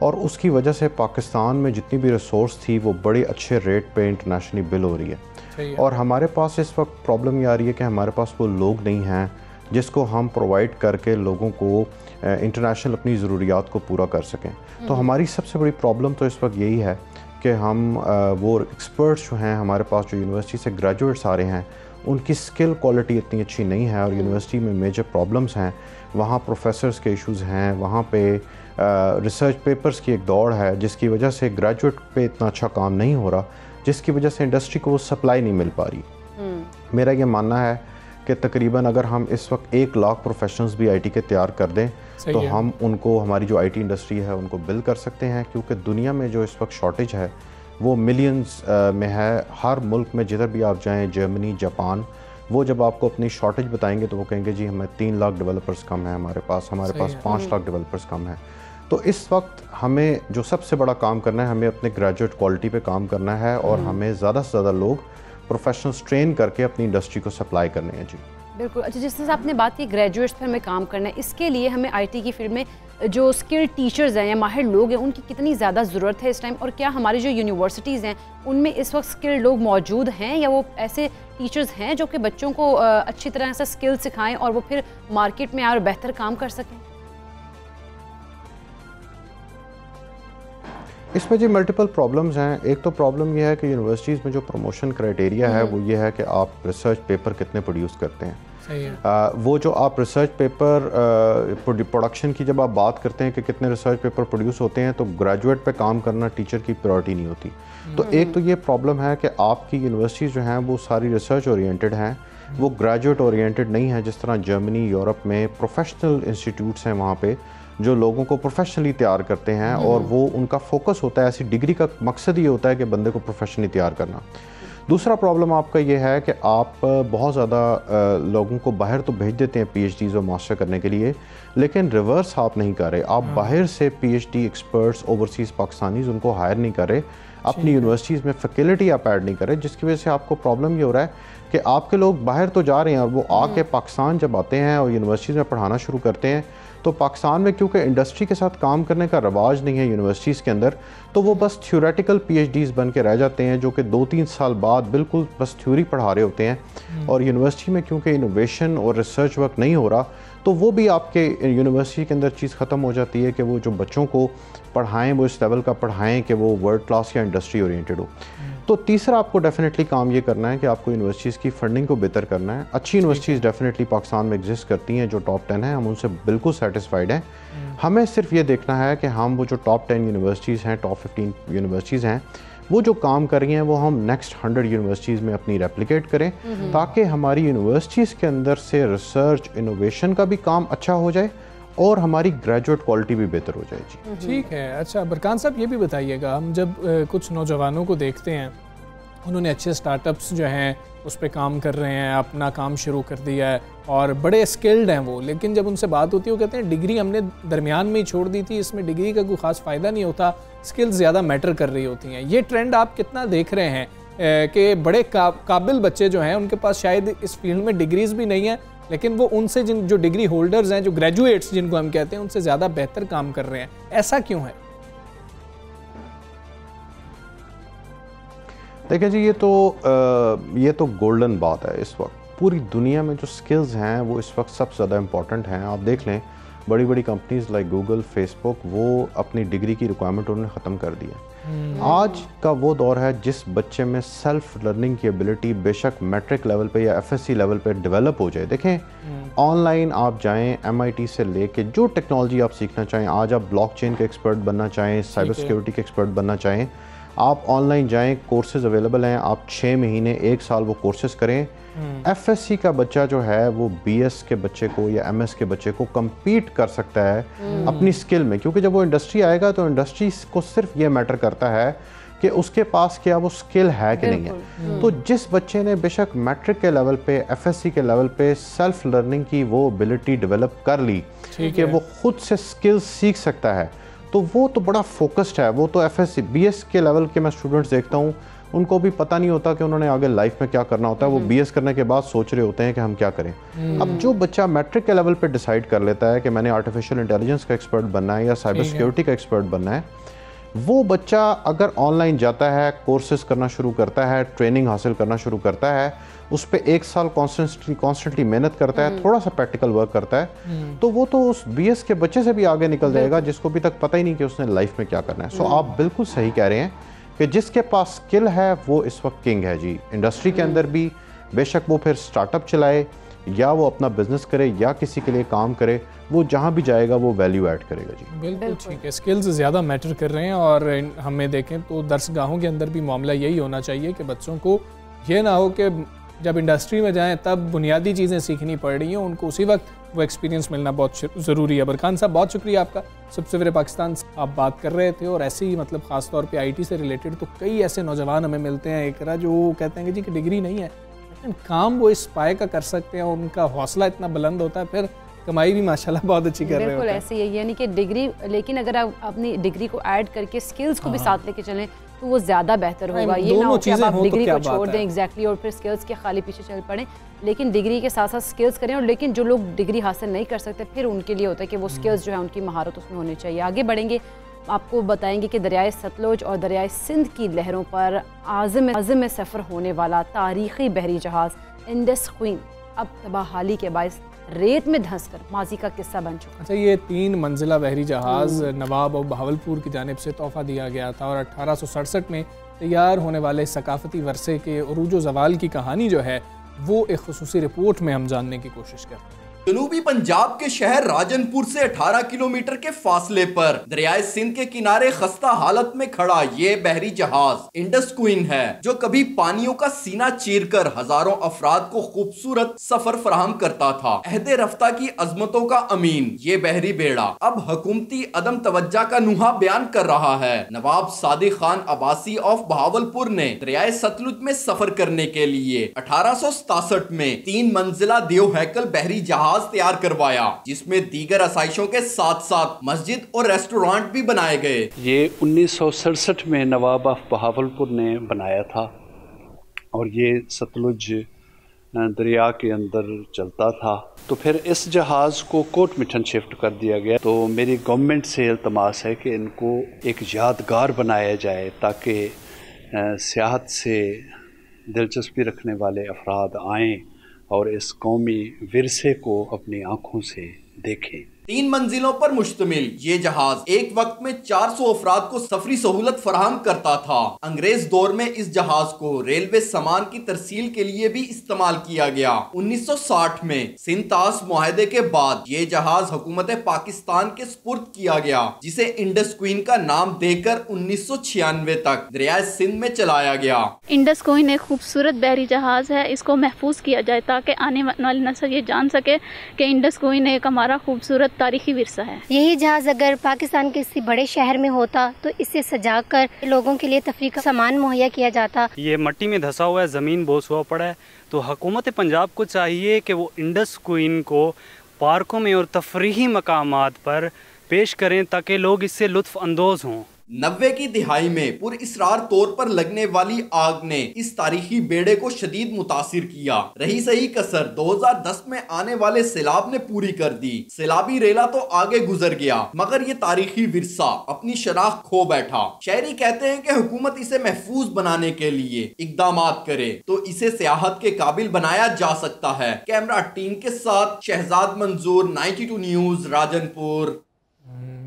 और उसकी वजह से पाकिस्तान में जितनी भी रिसोर्स थी वो बड़े अच्छे रेट पे इंटरनेशनली बिल हो रही है। और हमारे पास इस वक्त प्रॉब्लम ये आ रही है कि हमारे पास वो लोग नहीं हैं जिसको हम प्रोवाइड करके लोगों को इंटरनेशनल अपनी ज़रूरियात को पूरा कर सकें। तो हमारी सबसे बड़ी प्रॉब्लम तो इस वक्त यही है कि हम वो एक्सपर्ट्स जो हैं हमारे पास, जो यूनिवर्सिटी से ग्रेजुएट्स आ रहे हैं, उनकी स्किल क्वालिटी इतनी अच्छी नहीं है और यूनिवर्सिटी में मेजर प्रॉब्लम्स हैं। वहाँ प्रोफेसर्स के इश्यूज़ हैं, वहाँ पे रिसर्च पेपर्स की एक दौड़ है जिसकी वजह से ग्रेजुएट पे इतना अच्छा काम नहीं हो रहा, जिसकी वजह से इंडस्ट्री को वो सप्लाई नहीं मिल पा रही। मेरा ये मानना है कि तकरीबन अगर हम इस वक्त 1 लाख प्रोफेशनल्स भी आईटी के तैयार कर दें तो हम उनको, हमारी जो आईटी इंडस्ट्री है उनको बिल्ड कर सकते हैं, क्योंकि दुनिया में जो इस वक्त शॉर्टेज है वो मिलियंस में है। हर मुल्क में जिधर भी आप जाएं, जर्मनी, जापान, वो जब आपको अपनी शॉर्टेज बताएंगे तो वो कहेंगे जी हमें 3 लाख डेवलपर्स कम है हमारे पास 5 लाख डेवलपर्स कम है। तो इस वक्त हमें जो सबसे बड़ा काम करना है, हमें अपने ग्रेजुएट क्वालिटी पे काम करना है और हमें ज़्यादा से ज़्यादा लोग प्रोफेशनल्स ट्रेन करके अपनी इंडस्ट्री को सप्लाई करने हैं। जी बिल्कुल। अच्छा, जिस तरह से आपने बात की ग्रेजुएट्स पर हमें काम करना है, इसके लिए हमें आईटी की फील्ड में जो स्किल्ड टीचर्स हैं या माहिर लोग हैं उनकी कितनी ज़्यादा ज़रूरत है इस टाइम, और क्या हमारी जो यूनिवर्सिटीज़ हैं उनमें इस वक्त स्किल्ड लोग मौजूद हैं या वो ऐसे टीचर्स हैं जो कि बच्चों को अच्छी तरह से स्किल सिखाएं और वो फिर मार्केट में और बेहतर काम कर सकें? इसमें जी मल्टीपल प्रॉब्लम्स हैं। एक तो प्रॉब्लम यह है कि यूनिवर्सिटीज़ में जो प्रमोशन क्राइटेरिया है वो ये है कि आप रिसर्च पेपर कितने प्रोड्यूस करते हैं। वो जो आप रिसर्च पेपर प्रोडक्शन की जब आप बात करते हैं कि कितने रिसर्च पेपर प्रोड्यूस होते हैं, तो ग्रेजुएट पे काम करना टीचर की प्रायोरिटी नहीं होती। तो एक तो ये प्रॉब्लम है कि आपकी यूनिवर्सिटीज़ जो हैं वो सारी रिसर्च ओरिएंटेड हैं, वो ग्रेजुएट ओरिएंटेड नहीं है। जिस तरह जर्मनी, यूरोप में प्रोफेशनल इंस्टीट्यूट्स हैं वहाँ पे जो लोगों को प्रोफेशनली तैयार करते हैं और वो उनका फोकस होता है, ऐसी डिग्री का मकसद ये होता है कि बंदे को प्रोफेशनली तैयार करना। दूसरा प्रॉब्लम आपका ये है कि आप बहुत ज़्यादा लोगों को बाहर तो भेज देते हैं पीएचडीज़ और मास्टर करने के लिए, लेकिन रिवर्स आप नहीं कर रहे। आप बाहर से पीएचडी एक्सपर्ट्स, ओवरसीज़ पाकिस्तानीज़, उनको हायर नहीं कर रहे, अपनी यूनिवर्सिटीज़ में फैकल्टी आप ऐड नहीं कर रहे, जिसकी वजह से आपको प्रॉब्लम ये हो रहा है कि आपके लोग बाहर तो जा रहे हैं और वो आके पाकिस्तान जब आते हैं और यूनिवर्सिटीज़ में पढ़ाना शुरू करते हैं तो पाकिस्तान में क्योंकि इंडस्ट्री के साथ काम करने का रवाज नहीं है यूनिवर्सिटीज़ के अंदर, तो वो बस थ्योरेटिकल पीएचडीज़ बन के रह जाते हैं जो कि 2-3 साल बाद बिल्कुल बस थ्योरी पढ़ा रहे होते हैं। और यूनिवर्सिटी में क्योंकि इनोवेशन और रिसर्च वर्क नहीं हो रहा, तो वो भी आपके यूनिवर्सिटी के अंदर चीज़ ख़त्म हो जाती है कि वो जो बच्चों को पढ़ाएँ वो इस लेवल का पढ़ाएँ कि वो वर्ल्ड क्लास या इंडस्ट्री ओरिएंटेड हो। तो तीसरा आपको डेफिनेटली काम ये करना है कि आपको यूनिवर्सिटीज़ की फंडिंग को बेहतर करना है। अच्छी यूनिवर्सिटीज़ डेफिनेटली पाकिस्तान में एग्जिस्ट करती हैं जो टॉप 10 हैं, हम उनसे बिल्कुल सेटिस्फाइड हैं। हमें सिर्फ ये देखना है कि हम वो जो टॉप 10 यूनिवर्सिटीज़ हैं, टॉप 15 यूनिवर्सिटीज़ हैं, वो जो काम कर रही हैं वो हम नेक्स्ट 100 यूनिवर्सिटीज़ में अपनी रेप्लिकेट करें ताकि हमारी यूनिवर्सिटीज़ के अंदर से रिसर्च इनोवेशन का भी काम अच्छा हो जाए और हमारी ग्रेजुएट क्वालिटी भी बेहतर हो जाए। जी ठीक है। अच्छा बरकान साहब, ये भी बताइएगा, हम जब कुछ नौजवानों को देखते हैं, उन्होंने अच्छे स्टार्टअप्स जो हैं उस पर काम कर रहे हैं, अपना काम शुरू कर दिया है और बड़े स्किल्ड हैं वो, लेकिन जब उनसे बात होती है वो कहते हैं डिग्री हमने दरमियान में ही छोड़ दी थी, इसमें डिग्री का कोई ख़ास फ़ायदा नहीं होता, स्किल्स ज़्यादा मैटर कर रही होती हैं। ये ट्रेंड आप कितना देख रहे हैं कि बड़े काबिल बच्चे जो हैं उनके पास शायद इस फील्ड में डिग्रीज़ भी नहीं है, लेकिन वो उनसे जो डिग्री होल्डर्स हैं, जो ग्रेजुएट्स जिनको हम कहते हैं, उनसे ज़्यादा बेहतर काम कर रहे हैं, ऐसा क्यों है? देखिए जी, ये तो गोल्डन बात है। इस वक्त पूरी दुनिया में जो स्किल्स हैं वो इस वक्त सबसे ज़्यादा इम्पॉर्टेंट हैं। आप देख लें बड़ी बड़ी कंपनीज़ लाइक गूगल, फेसबुक, वो अपनी डिग्री की रिक्वायरमेंट उन्होंने ख़त्म कर दी है। आज का वो दौर है जिस बच्चे में सेल्फ लर्निंग की एबिलिटी बेशक मैट्रिक लेवल पे या एफएससी लेवल पे डेवलप हो जाए। देखें, ऑनलाइन आप जाएं, MIT से लेके जो टेक्नोलॉजी आप सीखना चाहें, आज आप ब्लॉकचेन के एक्सपर्ट बनना चाहें, साइबर सिक्योरिटी के एक्सपर्ट बनना चाहें, आप ऑनलाइन जाएं, कोर्सेज अवेलेबल हैं, आप 6 महीने 1 साल वो कोर्सेज करें। एफएससी का बच्चा जो है वो BS के बच्चे को या MS के बच्चे को compete कर सकता है अपनी स्किल में, क्योंकि जब वो इंडस्ट्री आएगा तो इंडस्ट्री को सिर्फ ये मैटर करता है कि उसके पास क्या वो स्किल है कि नहीं है। तो जिस बच्चे ने बेशक मैट्रिक के लेवल पे, एफएससी के लेवल पे सेल्फ लर्निंग की वो एबिलिटी डेवलप कर ली कि वो खुद से स्किल्स सीख सकता है, तो वो तो बड़ा फोकस्ड है। वो तो एफएससी BS के लेवल के मैं स्टूडेंट्स देखता हूँ, उनको भी पता नहीं होता कि उन्होंने आगे लाइफ में क्या करना होता है। वो BS करने के बाद सोच रहे होते हैं कि हम क्या करें। अब जो बच्चा मैट्रिक के लेवल पे डिसाइड कर लेता है कि मैंने आर्टिफिशियल इंटेलिजेंस का एक्सपर्ट बनना है या साइबर सिक्योरिटी का एक्सपर्ट बनना है, वो बच्चा अगर ऑनलाइन जाता है, कोर्सेज करना शुरू करता है, ट्रेनिंग हासिल करना शुरू करता है, उस पर 1 साल कॉन्स्टेंटली मेहनत करता है, थोड़ा सा प्रैक्टिकल वर्क करता है, तो वो तो उस BS के बच्चे से भी आगे निकल जाएगा जिसको अभी तक पता ही नहीं कि उसने लाइफ में क्या करना है। सो आप बिल्कुल सही कह रहे हैं कि जिसके पास स्किल है वो इस वक्त किंग है जी। इंडस्ट्री के अंदर भी बेशक वो फिर स्टार्टअप चलाए या वो अपना बिजनेस करे या किसी के लिए काम करे, वो जहाँ भी जाएगा वो वैल्यू ऐड करेगा जी। बिल्कुल ठीक है, स्किल्स ज़्यादा मैटर कर रहे हैं। और हमें देखें तो दर्सगाहों के अंदर भी मामला यही होना चाहिए कि बच्चों को ये ना हो कि जब इंडस्ट्री में जाएं तब बुनियादी चीज़ें सीखनी पड़ रही हैं, उनको उसी वक्त वो एक्सपीरियंस मिलना बहुत ज़रूरी है। बरकान साहब, बहुत शुक्रिया आपका। सवेरे पाकिस्तान आप बात कर रहे थे और ऐसे ही मतलब ख़ास तौर पे IT से रिलेटेड तो कई ऐसे नौजवान हमें मिलते हैं एकरा जो कहते हैं कि जी कि डिग्री नहीं है लेकिन काम वो इस पाए का कर सकते हैं, उनका हौसला इतना बुलंद होता है, फिर कमाई भी माशाल्लाह बहुत अच्छी कर रहे हैं। बिल्कुल ऐसे ही, यानी कि डिग्री, लेकिन अगर आप अपनी डिग्री को ऐड करके स्किल्स को भी साथ लेके चलें तो वो ज़्यादा बेहतर होगा। ये ना हो कि अब आप डिग्री को छोड़ दें एग्जैक्टली और फिर स्किल्स के खाली पीछे चल पड़ें, लेकिन डिग्री के साथ साथ स्किल्स करें। और लेकिन जो लोग डिग्री हासिल नहीं कर सकते फिर उनके लिए होता है कि वो स्किल्स जो है उनकी महारत उसमें होनी चाहिए। आगे बढ़ेंगे, आपको बताएंगे कि दरियाए सतलुज और दरियाए सिंध की लहरों पर आज़म में सफ़र होने वाला तारीख़ी बहरी जहाज़ इंडस क्वीन अब तबाहाली के बायस रेत में धंसकर माजी का किस्सा बन चुका। अच्छा, ये 3 मंजिला बहरी जहाज़ नवाब और बहावलपुर की जानिब से तोहफ़ा दिया गया था और 1867 में तैयार होने वाले सकाफती वर्से के उरूज व ज़वाल की कहानी जो है वो एक खुसूसी रिपोर्ट में हम जानने की कोशिश करते हैं। जनूबी पंजाब के शहर राजनपुर से 18 किलोमीटर के फासले पर दरियाए सिंध के किनारे खस्ता हालत में खड़ा ये बहरी जहाज इंडस क्वीन है, जो कभी पानियों का सीना चीरकर हजारों अफराद को खूबसूरत सफर फराहम करता था। अहदे रफ्ता की अजमतों का अमीन ये बहरी बेड़ा अब हुकूमती अदम तवज्जा का नुहा बयान कर रहा है। नवाब सादिक खान अब्बासी ऑफ बहावलपुर ने दरियाए सतलुज में सफर करने के लिए 1867 में 3 मंजिला देव हैकल बहरी जहाज तैयार करवाया, जिसमें दीगर आसाइशों के साथ साथ मस्जिद और रेस्टोरेंट भी बनाए गए। ये 1967 में नवाब ऑफ बहावलपुर ने बनाया था और ये सतलुज दरिया के अंदर चलता था। तो फिर इस जहाज़ को कोट मिठन शिफ्ट कर दिया गया। तो मेरी गवर्नमेंट से इल्तमास है कि इनको एक यादगार बनाया जाए ताकि सियाहत से दिलचस्पी रखने वाले अफराद आएँ और इस कौमी विरसे को अपनी आंखों से देखें। 3 मंजिलों पर मुश्तमिल ये जहाज एक वक्त में 400 अफराद को सफरी सहूलत फराहम करता था। अंग्रेज दौर में इस जहाज को रेलवे सामान की तरसील के लिए भी इस्तेमाल किया गया। 1960 में सिंध-तास मुआहदे के बाद ये जहाज हुकूमत पाकिस्तान के सुपुर्द किया गया, जिसे इंडस क्वीन का नाम देकर 1996 तक दरियाए सिंध में चलाया गया। इंडस क्वीन एक खूबसूरत बहरी जहाज है, इसको महफूज किया जाए ताकि आने वाली नस्ल ये जान सके कि इंडस क्वीन एक हमारा खूबसूरत तारीखी विरसा है। यही जहाज अगर पाकिस्तान के किसी बड़े शहर में होता तो इसे सजाकर लोगों के लिए तफरीह का सामान मुहैया किया जाता। ये मट्टी में धंसा हुआ है, ज़मीन बोस हुआ पड़ा है, तो हुकूमत पंजाब को चाहिए कि वो इंडस क्वीन को पार्कों में और तफरीही मकामात पर पेश करें ताकि लोग इससे लुत्फ अंदोज हों। 90 की दिहाई में पुरइसरार तौर पर लगने वाली आग ने इस तारीखी बेड़े को शदीद मुतासिर किया। रही सही कसर 2010 में आने वाले सैलाब ने पूरी कर दी। सैलाबी रेला तो आगे गुजर गया, मगर ये तारीखी विरसा अपनी शनाख्त खो बैठा। शहरी कहते हैं कि हुकूमत इसे महफूज बनाने के लिए इकदामात करे तो इसे सियाहत के काबिल बनाया जा सकता है। कैमरा टीम के साथ शहजाद मंजूर, 92 न्यूज, राजनपुर।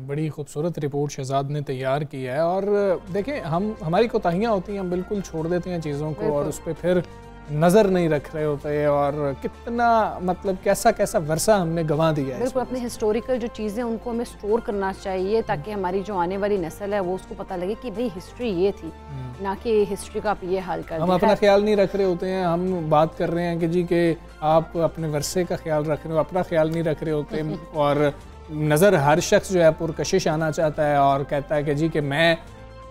बड़ी खूबसूरत रिपोर्ट शहजाद ने तैयार की है। और देखें, हमारी कोताहियाँ होती हैं, हम बिल्कुल छोड़ देते हैं चीज़ों को और उस पर फिर नज़र नहीं रख रहे होते, और कितना मतलब कैसा कैसा वर्षा हमने गंवा दिया है। बिल्कुल, अपने हिस्टोरिकल जो चीज़ें उनको हमें स्टोर करना चाहिए ताकि हमारी जो आने वाली नस्ल है वो उसको पता लगे कि भाई हिस्ट्री ये थी, ना कि हिस्ट्री का आप ये हाल कर। हम अपना ख्याल नहीं रख रहे होते हैं, हम बात कर रहे हैं कि जी कि आप अपने वर्षे का ख्याल रख रहे हो, अपना ख्याल नहीं रख रहे होते। और नज़र हर शख्स जो है पुरकशिश आना चाहता है और कहता है कि जी कि मैं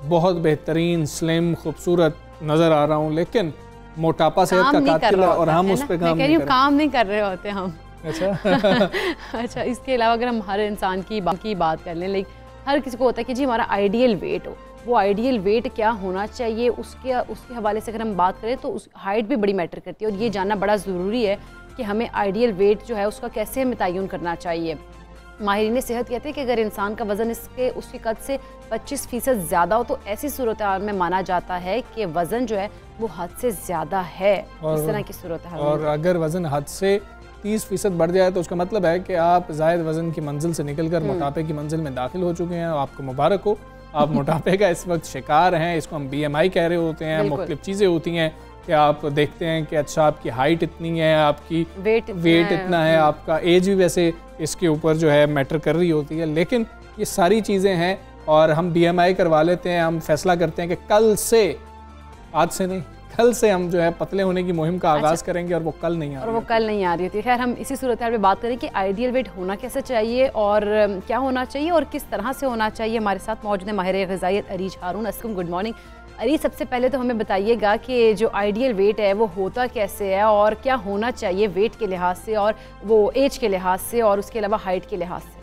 बहुत बेहतरीन, स्लिम, खूबसूरत नज़र आ रहा हूँ, लेकिन मोटापा सेहत का कातिल है और हम उस पर काम नहीं कर रहे होते हम। अच्छा अच्छा, इसके अलावा अगर हम हर इंसान की बात कर लें, लेकिन हर किसी को होता है कि जी हमारा आइडियल वेट हो, वो आइडियल वेट क्या होना चाहिए, उसके हवाले से अगर हम बात करें तो उस हाइट भी बड़ी मैटर करती है। और ये जानना बड़ा ज़रूरी है कि हमें आइडियल वेट जो है उसका कैसे हमें तयन करना चाहिए। माहिरीन सेहत कहते हैं कि अगर इंसान का वज़न उसके कद से 25% ज़्यादा हो तो ऐसी सूरत हाल में माना जाता है कि वज़न जो है वो हद से ज़्यादा है। इस तरह की सूरत हाल। और अगर वज़न हद से 30% बढ़ जाए तो उसका मतलब है कि आप ज़ायद वज़न की मंजिल से निकलकर मोटापे की मंजिल में दाखिल हो चुके हैं। आपको मुबारक हो, आप मोटापे का इस वक्त शिकार हैं। इसको हम BMI कह रहे होते हैं। मुख्तलिफ चीज़ें होती हैं कि आप देखते हैं कि अच्छा आपकी हाइट इतनी है, आपकी वेट इतना है, आपका एज भी वैसे इसके ऊपर जो है मैटर कर रही होती है। लेकिन ये सारी चीज़ें हैं और हम BMI करवा लेते हैं, हम फैसला करते हैं कि कल से, आज से नहीं, कल से हम जो है पतले होने की मुहिम का आगाज़ करेंगे और वो कल नहीं आ रही होती। खैर, हम इसी सूरत हाल में बात करें कि आइडियल वेट होना कैसे चाहिए और क्या होना चाहिए और किस तरह से होना चाहिए। हमारे साथ मौजूद है माहिर ग़िज़ाइयत अरीज हारून। अस्सलाम, गुड मॉर्निंग अरीज। सबसे पहले तो हमें बताइएगा कि जो आइडियल वेट है वो होता कैसे है और क्या होना चाहिए वेट के लिहाज से और वो एज के लिहाज से और उसके अलावा हाइट के लिहाज से।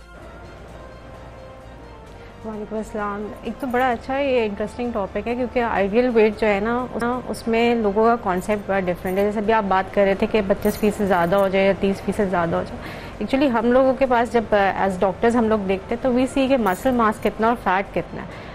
वालेकुम अस्सलाम। एक तो बड़ा अच्छा ये इंटरेस्टिंग टॉपिक है क्योंकि आइडियल वेट जो है ना उसमें लोगों का कॉन्सेप्ट बड़ा डिफरेंट है। जैसे अभी आप बात कर रहे थे कि 25% ज़्यादा हो जाए या 30% ज़्यादा हो जाए। एक्चुअली हम लोगों के पास जब एज डॉक्टर्स हम लोग देखते हैं तो वी सी के मसल मास कितना और फैट कितना है,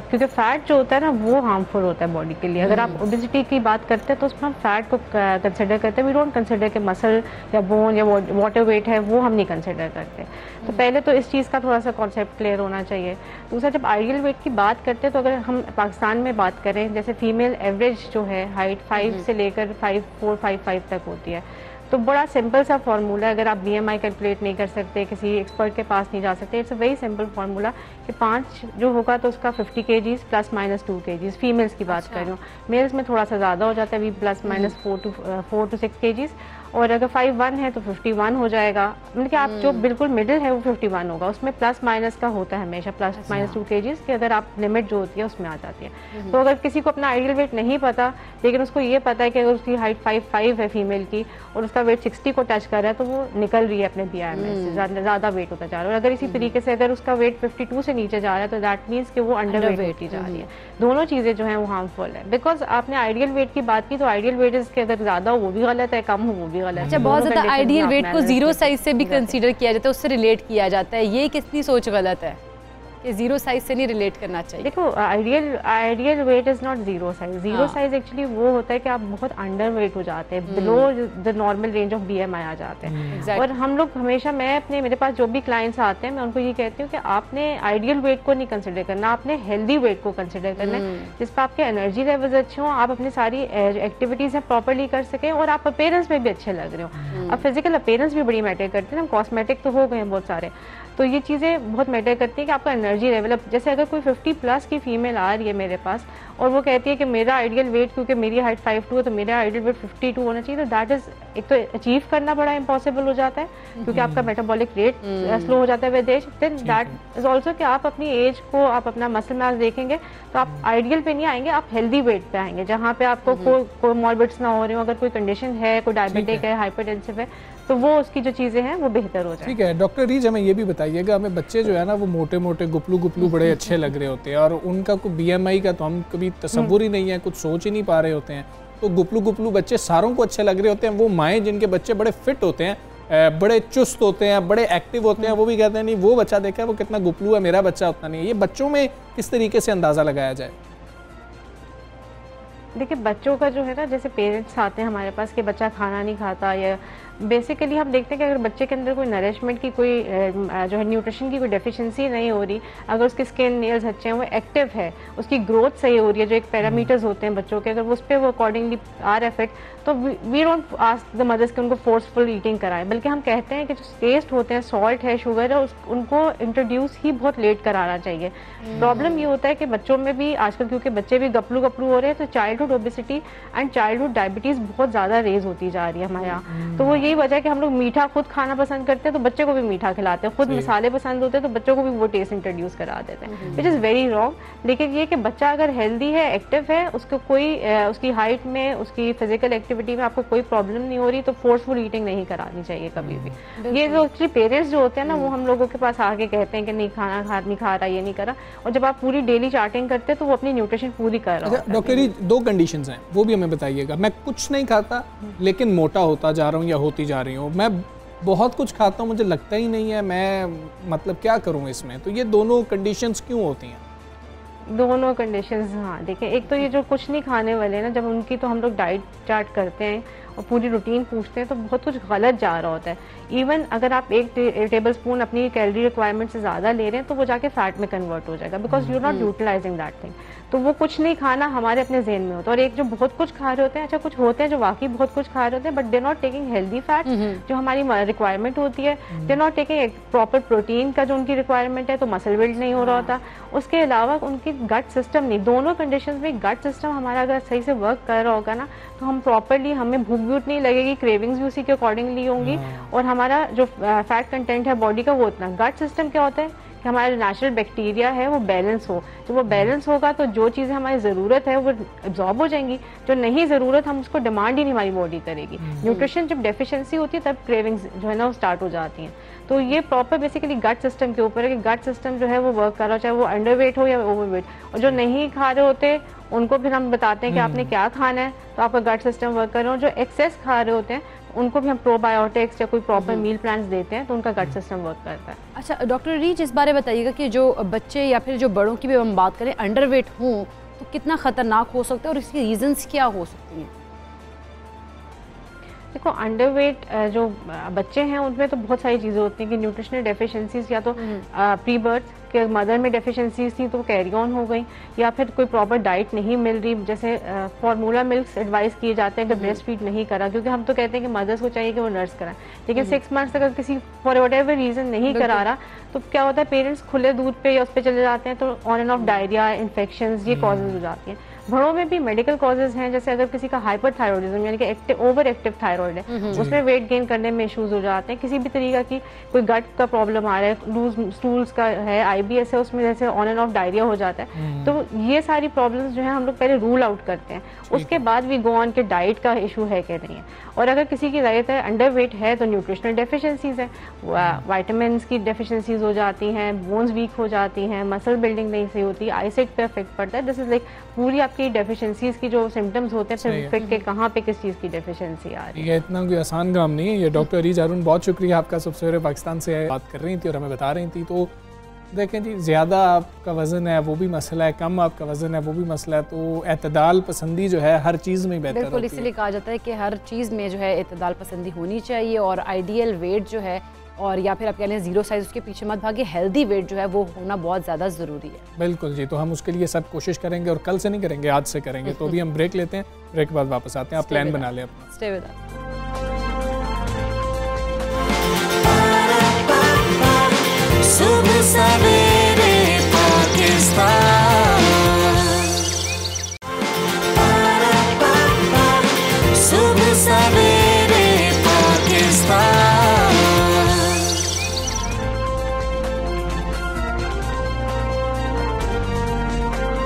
क्योंकि फैट जो होता है ना वो हार्मफुल होता है बॉडी के लिए। अगर आप ओबेसिटी की बात करते हैं तो उसमें हम फैट को कंसिडर करते हैं। वी डोंट कंसिडर कि मसल या बोन या वाटर वेट है वो हम नहीं कंसिडर करते। तो पहले तो इस चीज़ का थोड़ा सा कॉन्सेप्ट क्लियर होना चाहिए। दूसरा, जब आइडियल वेट की बात करते हैं तो अगर हम पाकिस्तान में बात करें, जैसे फीमेल एवरेज जो है हाइट 5 से लेकर 5'4", 5'5" तक होती है। तो बड़ा सिंपल सा फार्मूला, अगर आप BMI कैलकुलेट नहीं कर सकते, किसी एक्सपर्ट के पास नहीं जा सकते, it's a very simple formula कि 5 जो होगा तो उसका 50 kg +- 2 kg। फीमेल्स की बात कर रही हूँ, मेल्स में थोड़ा सा ज़्यादा हो जाता है, +- 4 to 6 kg। और अगर 5'1" है तो 51 हो जाएगा। मतलब कि आप जो बिल्कुल मिडिल है वो 51 होगा। उसमें +- का होता है हमेशा, +- 2 kg कि अगर आप लिमिट जो होती है उसमें आ जाती है। तो अगर किसी को अपना आइडियल वेट नहीं पता लेकिन उसको ये पता है कि अगर उसकी हाइट 5'5" है फीमेल की और उसका वेट 60 को टच कर रहा है तो वो निकल रही है अपने BMI से, ज़्यादा वेट होता जा रहा है। और अगर इसी तरीके से अगर उसका वेट 52 से नीचे जा रहा है तो दैट मीन्स कि वो अंडर वेट होती जा रही है। दोनों चीज़ें जो हैं वो हार्मफुल है। बिकॉज आपने आइडियल वेट की बात की तो आइडियल वेट इसके अगर ज़्यादा हो वो भी गलत है, कम हो वो भी गलत है। अच्छा, बहुत ज़्यादा आइडियल वेट को 0 साइज से भी कंसीडर किया जाता है, उससे रिलेट किया जाता है। ये कितनी सोच गलत है कि 0 साइज से नहीं रिलेट करना चाहिए? देखो, ideal weight is not 0 size. 0 size actually वो होता है कि आप बहुत अंडर वेट हो जाते हैं, below the normal range of BMI आ जाते हैं। और हम लोग हमेशा, मेरे पास जो भी क्लाइंट्स आते हैं मैं उनको ये कहती हूँ कि आपने आइडियल वेट को नहीं कंसिडर करना, आपने हेल्दी वेट को कंसिडर करना है जिस पर आपके एनर्जी लेवल्स अच्छे हों, आप अपनी सारी एक्टिविटीज़ प्रॉपरली कर सकें और आप अपेयरेंस में भी अच्छे लग रहे हो। अब फिजिकल अपेयरेंस भी बड़ी मैटर करती है ना, कॉस्मेटिक तो हो गए हैं बहुत सारे, तो ये चीज़ें बहुत मैटर करती है कि आपका एनर्जी लेवल। अब जैसे अगर कोई 50+ की फीमेल आ रही है मेरे पास और वो कहती है कि मेरा आइडियल वेट, क्योंकि मेरी हाइट 5'2" है तो मेरा आइडियल वेट 52 होना चाहिए, तो दैट इज़, एक तो अचीव करना बड़ा इम्पॉसिबल हो जाता है क्योंकि आपका मेटाबॉलिक रेट स्लो हो जाता है with age. Then that is also कि आप अपनी एज को, आप अपना मसल मास देखेंगे तो आप आइडियल पे नहीं आएंगे, आप हेल्दी वेट पे आएंगे जहाँ पे आपको कोई मॉर्बिड्स ना हो रहे हो। अगर कोई कंडीशन है, कोई डायबिटिक है, हाइपरटेंसिव है, तो वो उसकी जो चीज़ें हैं वो बेहतर हो जाए। ठीक है डॉक्टर रीज, हमें ये भी बताइएगा, हमें बच्चे जो है ना वो मोटे मोटे गुपलू गुपलू बड़े अच्छे लग रहे होते हैं और उनका कोई BMI का तो हम कभी तसव्वुर ही नहीं है, कुछ सोच ही नहीं पा रहे होते हैं। तो गुपलू गुपलू बच्चे सारों को अच्छे लग रहे होते हैं। वो माएँ जिनके बच्चे बड़े फिट होते हैं, बड़े चुस्त होते हैं, बड़े एक्टिव होते हैं, वो भी कहते हैं नहीं वो बच्चा देखा है वो कितना गुपलू है, मेरा बच्चा उतना नहीं है। ये बच्चों में किस तरीके से अंदाज़ा लगाया जाए? देखिए, बच्चों का जो है ना, जैसे पेरेंट्स आते हैं हमारे पास कि बच्चा खाना नहीं खाता या बेसिकली हम देखते हैं कि अगर बच्चे के अंदर कोई नरिशमेंट की कोई जो है न्यूट्रिशन की कोई डेफिशिएंसी नहीं हो रही, अगर उसके स्किन नेल्स अच्छे हैं, वो एक्टिव है, उसकी ग्रोथ सही हो रही है, जो एक पैरामीटर्स होते हैं बच्चों के, अगर उस पर वो अकॉर्डिंगली आर इफेक्ट, तो we don't ask the mothers कि उनको फोर्सफुल ईटिंग कराएं, बल्कि हम कहते हैं कि जो टेस्ट होते हैं, सॉल्ट है, शुगर है, उनको इंट्रोड्यूस ही बहुत लेट कराना चाहिए। प्रॉब्लम ये होता है कि बच्चों में भी आजकल, क्योंकि बच्चे भी गपलू गपलू हो रहे हैं, तो childhood obesity and childhood diabetes बहुत ज़्यादा रेज होती जा रही है हमारे यहाँ। तो वो यही वजह है कि हम लोग मीठा खुद खाना पसंद करते हैं, तो बच्चे को भी मीठा खिलाते हैं, खुद मसाले पसंद होते हैं, तो बच्चों को भी वो टेस्ट इंट्रोड्यूस करा देते हैं, विच इज़ वेरी रॉन्ग। लेकिन ये कि बच्चा अगर हेल्दी है, एक्टिव है, उसको कोई उसकी हाइट में, उसकी फिजिकल एक्टिविटी में आपको कोई प्रॉब्लम नहीं हो रही, तो फोर्सफुल ईटिंग नहीं करानी चाहिए कभी भी। ये जो एक्चुअली पेरेंट्स जो होते हैं ना, वो हम लोगों के पास आके कहते हैं कि नहीं खाना नहीं खा रहा, ये नहीं करा, और जब आप पूरी डेली चार्टिंग करते हैं तो वो अपनी न्यूट्रिशन पूरी कर रहा है। डॉक्टर जी, 2 कंडीशंस हैं, वो भी हमें बताइएगा। मैं कुछ नहीं खाता लेकिन मोटा होता जा रहा हूँ या होती जा रही हूँ, मैं बहुत कुछ खाता हूँ, मुझे लगता ही नहीं है, मैं मतलब क्या करूँ इसमें? तो ये दोनों कंडीशंस क्यों होती हैं? दोनों कंडीशंस, हाँ देखिए, एक तो ये जो कुछ नहीं खाने वाले ना, जब उनकी तो हम लोग डाइट चार्ट करते हैं और पूरी रूटीन पूछते हैं, तो बहुत कुछ गलत जा रहा होता है। इवन अगर आप 1 टेबल स्पून अपनी कैलोरी रिक्वायरमेंट से ज़्यादा ले रहे हैं, तो वो जाके फैट में कन्वर्ट हो जाएगा, because you are not utilising that thing. तो वो कुछ नहीं खाना हमारे अपने ज़हन में होता है। और एक जो बहुत कुछ खा रहे होते हैं, अच्छा कुछ होते हैं जो वाकई बहुत कुछ खा रहे होते हैं, but they not taking healthy fat जो हमारी रिक्वायरमेंट होती है, दे नॉट टेकिंग एक प्रॉपर प्रोटीन का जो उनकी रिक्वायरमेंट है, तो मसल बिल्ड नहीं हो रहा होता। उसके अलावा उनकी गट सिस्टम नहीं, दोनों कंडीशन में गट सिस्टम हमारा अगर सही से वर्क कर रहा होगा ना, तो हम प्रॉपरली, हमें भूख भी उतनी लगेगी, क्रेविंग्स भी उसी के अकॉर्डिंगली होंगी, और हमारा जो फैट कंटेंट है बॉडी का वो उतना। गट सिस्टम क्या होता है कि हमारा नेचुरल बैक्टीरिया है वो बैलेंस हो, जब वो बैलेंस होगा तो जो चीज़ें हमारी ज़रूरत है वो एब्जॉर्ब हो जाएंगी, जो नहीं ज़रूरत हम उसको डिमांड ही नहीं हमारी बॉडी करेगी। न्यूट्रिशन जब डेफिशिएंसी होती है तब क्रेविंग्स जो है ना वो स्टार्ट हो जाती हैं। तो ये प्रॉपर बेसिकली गट सिस्टम के ऊपर है कि गट सिस्टम जो है वो वर्क कर रहा हो, चाहे वो अंडरवेट हो या ओवरवेट। और जो नहीं खा रहे होते उनको फिर हम बताते हैं कि आपने क्या खाना है, तो आपका गट सिस्टम वर्क कर रहा हो। जो एक्सेस खा रहे होते हैं उनको भी हम प्रोबायोटिक्स या कोई प्रॉपर मील प्लान्स देते हैं, तो उनका गट सिस्टम वर्क करता है। अच्छा डॉक्टर रीच, इस बारे बताइएगा कि जो बच्चे या फिर जो बड़ों की भी हम बात करें, अंडरवेट हों तो कितना ख़तरनाक हो सकता है और इसकी रीजंस क्या हो सकती हैं? देखो, अंडरवेट जो बच्चे हैं उनमें तो बहुत सारी चीज़ें होती हैं कि न्यूट्रिशनल डेफिशिएंसीज, या तो प्री बर्थ के मदर में डेफिशिएंसीज थी तो कैरी ऑन हो गई, या फिर कोई प्रॉपर डाइट नहीं मिल रही, जैसे फार्मूला मिल्क एडवाइस किए जाते हैं कि ब्रेस्ट फीड नहीं करा, क्योंकि हम तो कहते हैं कि मदर्स को चाहिए कि वो नर्स कराएं, लेकिन 6 मंथ्स अगर किसी फॉर व्हाटएवर रीजन नहीं करा रहा, तो क्या होता है, पेरेंट्स खुले दूध पे या उस पर चले जाते हैं, तो on end of diarrhoea, infections, ये कॉजेज हो जाती हैं। बड़ों में भी मेडिकल कॉजेज हैं, जैसे अगर किसी का हाइपरथायरॉइडिज्म यानी कि ओवर एक्टिव थायराइड है, उसमें वेट गेन करने में इश्यूज हो जाते हैं। किसी भी तरीका की कोई गट का प्रॉब्लम आ रहा है, लूज स्टूल्स का है, IBS है, उसमें जैसे ऑन एंड ऑफ डायरिया हो जाता है, तो ये सारी प्रॉब्लम्स जो है हम लोग पहले रूल आउट करते हैं, उसके बाद भी गो ऑन के डाइट का इशू है कि नहीं है। और अगर किसी की ज़रूरत है, अंडरवेट है, तो न्यूट्रिशनल डेफिशिएंसीज है, वाइटामिन की डेफिशिएंसीज हो जाती हैं, बोन्स वीक हो जाती हैं, मसल बिल्डिंग नहीं सही होती, आईसाइट पे इफेक्ट पड़ता है। दिस इज लाइक पूरी आपकी डेफिशिएंसीज की जो सिम्टम्स होते हैं, फिर इफेक्ट के कहाँ पे किस चीज़ की डेफिशिएंसी आ रही है। ये इतना कोई आसान काम नहीं है ये। डॉक्टर अरीज हारून, बहुत शुक्रिया आपका, सबसे पहले पाकिस्तान से बात कर रही थी और हमें बता रही थी। तो देखें जी, ज़्यादा आपका वज़न है वो भी मसला है, कम आपका वज़न है वो भी मसला है, तो एतदाल पसंदी जो है हर चीज़ में बेहतर बिल्कुल, इसीलिए कहा जाता है कि हर चीज़ में जो है एतदाल पसंदी होनी चाहिए, और आइडियल वेट जो है, और या फिर आप कह लें जीरो साइज, उसके पीछे मत भागे, हेल्दी वेट जो है वो होना बहुत ज़्यादा ज़रूरी है। बिल्कुल जी, तो हम उसके लिए सब कोशिश करेंगे, और कल से नहीं करेंगे, आज से करेंगे। तो अभी हम ब्रेक लेते हैं, ब्रेक के बाद वापस आते हैं। आप प्लान बना लें अपना। Stay with us. सुबह सवेरे पाकिस्तान, सुबह सवेरे पाकिस्तान।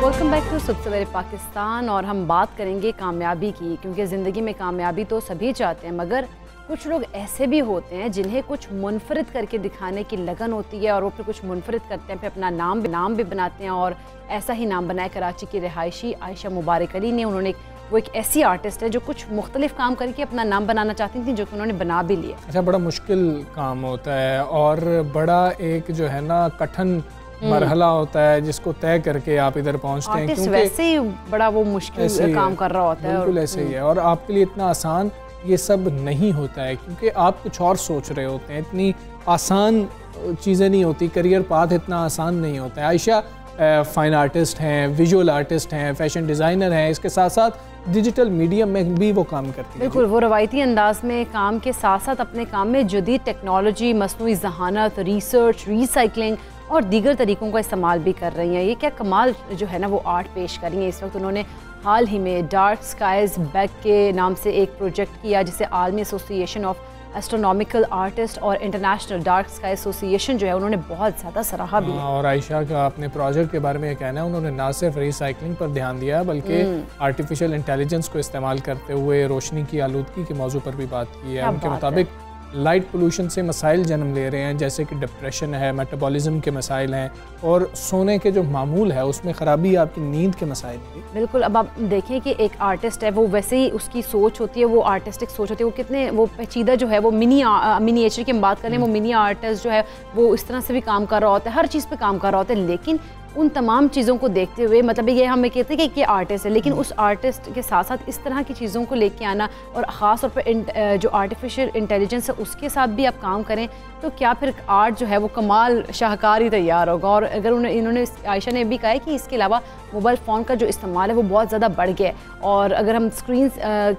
वेलकम बैक टू सुबह सवेरे पाकिस्तान। और हम बात करेंगे कामयाबी की, क्योंकि ज़िंदगी में कामयाबी तो सभी चाहते हैं, मगर कुछ लोग ऐसे भी होते हैं जिन्हें कुछ मुनफरिद करके दिखाने की लगन होती है, और वो फिर कुछ मुनफरिद करते हैं, फिर अपना नाम भी बनाते हैं। और ऐसा ही नाम बनाया कराची की रिहायशी आयशा मुबारक अली ने। उन्होंने वो एक ऐसी आर्टिस्ट है जो कुछ मुख्तलिफ काम करके अपना नाम बनाना चाहती थी, जो कि उन्होंने बना भी लिया। अच्छा, बड़ा मुश्किल काम होता है, और बड़ा एक जो है ना कठिन मरहला होता है, जिसको तय करके आप इधर पहुंचते हैं, क्योंकि वैसे ही बड़ा वो मुश्किल काम कर रहा होता है। बिल्कुल ऐसे ही है, और आपके लिए इतना आसान ये सब नहीं होता है, क्योंकि आप कुछ और सोच रहे होते हैं। इतनी आसान चीज़ें नहीं होती, करियर पाथ इतना आसान नहीं होता है। आयशा फ़ाइन आर्टिस्ट हैं, विजुअल आर्टिस्ट हैं, फैशन डिज़ाइनर हैं, इसके साथ साथ डिजिटल मीडियम में भी वो काम करती हैं। बिल्कुल, वो रवायती अंदाज में काम के साथ साथ अपने काम में जदीद टेक्नोलॉजी, मसनूई ज़हानत, रिसर्च, रिसाइकलिंग और दीगर तरीक़ों का इस्तेमाल भी कर रही हैं। ये क्या कमाल जो है ना वो आर्ट पेश कर रही हैं। इस वक्त उन्होंने हाल ही में डार्क स्काइज़ बैग के नाम से एक प्रोजेक्ट किया, जिसे आलमी एसोसिएशन ऑफ एस्ट्रोनॉमिकल आर्टिस्ट और इंटरनेशनल डार्क स्काई एसोसिएशन जो है उन्होंने बहुत ज़्यादा सराहा भी है। और आयशा का अपने प्रोजेक्ट के बारे में ये कहना है, उन्होंने ना सिर्फ रिसाइकलिंग पर ध्यान दिया है बल्कि आर्टिफिशियल इंटेलिजेंस को इस्तेमाल करते हुए रोशनी की आलूदगी के मौजू पर भी बात की है। उनके मुताबिक लाइट पोल्यूशन से मसाइल जन्म ले रहे हैं, जैसे कि डिप्रेशन है, मेटाबॉलिज्म के मसाइल हैं और सोने के जो मामूल है उसमें ख़राबी, आपकी नींद के मसाइल भी। बिल्कुल, अब आप देखें कि एक आर्टिस्ट है वो वैसे ही उसकी सोच होती है, वो आर्टिस्टिक सोच होती है, वो कितने वो पेचीदा जो है वो मिनीएचर की हम बात करें, वो मिनी आर्टिस्ट जो है वो इस तरह से भी काम कर रहा होता है, हर चीज़ पे काम कर रहा होता है। लेकिन उन तमाम चीज़ों को देखते हुए, मतलब ये हमें कहते हैं कि ये आर्टिस्ट है, लेकिन उस आर्टिस्ट के साथ साथ इस तरह की चीज़ों को लेके आना और ख़ास तौर पर जो आर्टिफिशियल इंटेलिजेंस है उसके साथ भी आप काम करें, तो क्या फिर आर्ट जो है वो कमाल शाहकार ही तैयार होगा। और अगर इन्होंने आयशा ने भी कहा है कि इसके अलावा मोबाइल फ़ोन का जो इस्तेमाल है वो बहुत ज़्यादा बढ़ गया है, और अगर हम स्क्रीन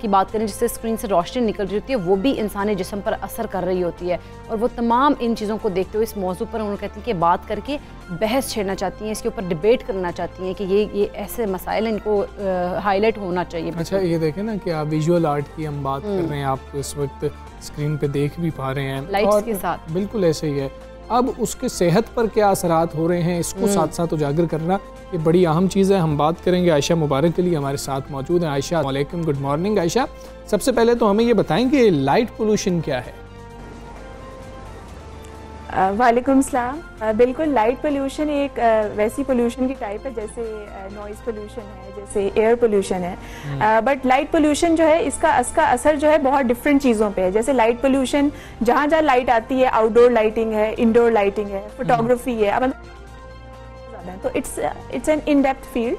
की बात करें जिससे स्क्रीन से रोशनी निकल रही होती है वो भी इंसानी जिस्म पर असर कर रही होती है। और वो तमाम इन चीज़ों को देखते हुए इस मौजू पर उन्होंने कहती है कि बात करके बहस छेड़ना चाहती हैं, इसके ऊपर डिबेट करना चाहती हैं कि ये ऐसे मसाइल इनको हाईलाइट होना चाहिए। अच्छा, ये देखें ना कि आप विजुअल आर्ट की हम बात कर रहे हैं, आप इस वक्त स्क्रीन पे देख भी पा रहे हैं लाइट्स के साथ, बिल्कुल ऐसे ही है। अब उसके सेहत पर क्या असरात हो रहे हैं, इसको साथ साथ उजागर करना ये बड़ी अहम चीज़ है। हम बात करेंगे, आयशा मुबारक के लिए हमारे साथ मौजूद हैं। आयशा, वालेकुम, गुड मॉर्निंग। आयशा, सबसे पहले तो हमें ये बताएं कि लाइट पोल्यूशन क्या है? वालेकुम सलाम। बिल्कुल, लाइट पोल्यूशन एक वैसी पोल्यूशन की टाइप है जैसे नॉइज़ पोल्यूशन है, जैसे एयर पोल्यूशन है। बट लाइट पोल्यूशन जो है इसका असर जो है बहुत डिफरेंट चीज़ों पे है। जैसे लाइट पोल्यूशन जहाँ जहाँ लाइट आती है, आउटडोर लाइटिंग है, इंडोर लाइटिंग है, फोटोग्राफी है, अब तो it's an in depth field.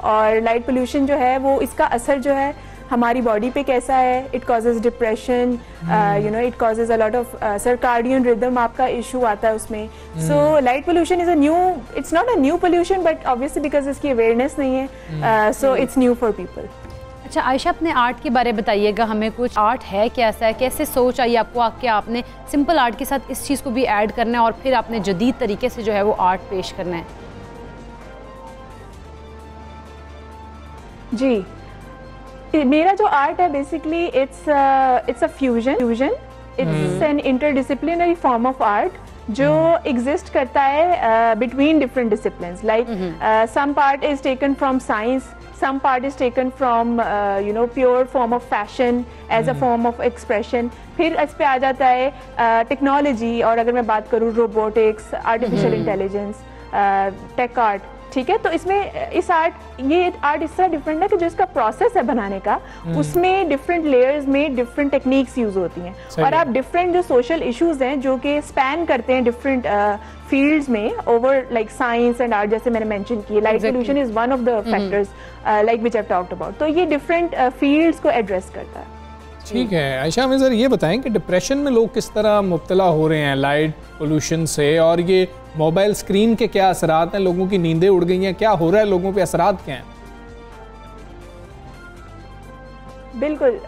और लाइट पोल्यूशन जो है वो इसका असर जो है हमारी बॉडी पे कैसा है, it causes depression, it causes a lot of circadian rhythm, आपका इशू आता है उसमें। So light pollution is a new, it's not a new pollution but obviously because इसकी अवेयरनेस नहीं है, so it's new for people. अच्छा आयशा, अपने art के बारे में बताइएगा हमें, कुछ आर्ट है कैसा है, कैसे सोच आई आपको कि आपने सिंपल आर्ट के साथ इस चीज़ को भी ऐड करना है और फिर आपने जदीद तरीके से जो है वो आर्ट पेश करना है? जी, मेरा जो आर्ट है basically it's a fusion, it's an interdisciplinary form of art जो एग्जिस्ट करता है between different disciplines. Like some part is taken from science, some part is taken from pure form of fashion as a form of expression। फिर इस पे आ जाता है technology, और अगर मैं बात करूँ robotics, artificial intelligence, tech art, ठीक है। तो इसमें ये आर्ट इस तरह डिफरेंट है कि जो इसका प्रोसेस है बनाने का, उसमें डिफरेंट लेयर्स में डिफरेंट टेक्निक्स यूज होती हैं, और आप डिफरेंट जो सोशल इश्यूज हैं जो कि स्पैन करते हैं डिफरेंट फील्ड्स में over like science and art, जैसे मैंने मेंशन किया, light pollution is one of the factors like which I have talked about. तो ये डिफरेंट फील्ड्स को एड्रेस करता है। ठीक है आयशा, हमें ज़रा ये बताएं कि डिप्रेशन में लोग किस तरह मुब्तला हो रहे हैं लाइट पोल्यूशन से, और ये मोबाइल स्क्रीन के क्या असरात हैं, लोगों की नींदें उड़ गई हैं, क्या हो रहा है, लोगों पे असरात क्या हैं? बिल्कुल,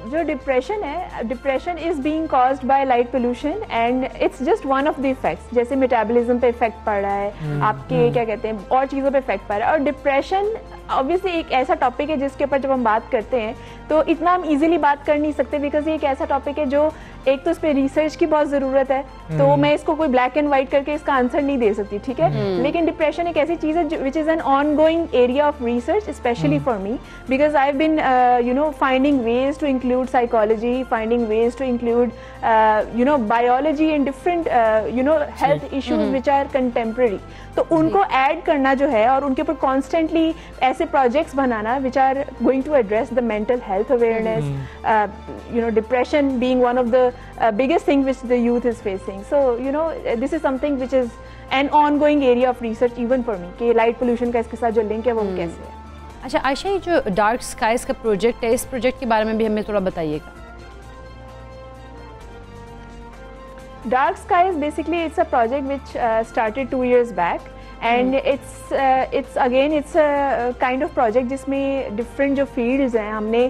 जो डिप्रेशन है, depression is being caused by light pollution and it's just one of the effects. जैसे मेटाबॉलिज्म पे इफेक्ट पड़ रहा है, आपके क्या कहते हैं और चीज़ों पे इफेक्ट पड़ रहा है। और डिप्रेशन ऑब्वियसली एक ऐसा टॉपिक है जिसके ऊपर जब हम बात करते हैं तो इतना हम इजीली बात कर नहीं सकते, बिकॉज ये एक ऐसा टॉपिक है जो एक तो इस पर रिसर्च की बहुत ज़रूरत है, तो मैं इसको कोई ब्लैक एंड वाइट करके इसका आंसर नहीं दे सकती, ठीक है। लेकिन डिप्रेशन एक ऐसी चीज़ है which is an ongoing area of research, specially for me, because I have been finding ways to include psychology, finding ways to include biology and different health issues which are contemporary। तो उनको add करना जो है और उनके ऊपर constantly ऐसे projects banana which are going to address the mental health awareness, depression being one of the biggest thing which the youth is facing। So this is something which is an ongoing area of research even for me, कि light pollution का इसके साथ जो link है वो कैसे है। अच्छा आयशा, ये जो डार्क स्काइज का प्रोजेक्ट है, इस प्रोजेक्ट के बारे में भी हमें थोड़ा बताइएगा। Dark Skies basically it's a project which started 2 years back, and it's a kind of project जिसमें different जो fields हैं, हमने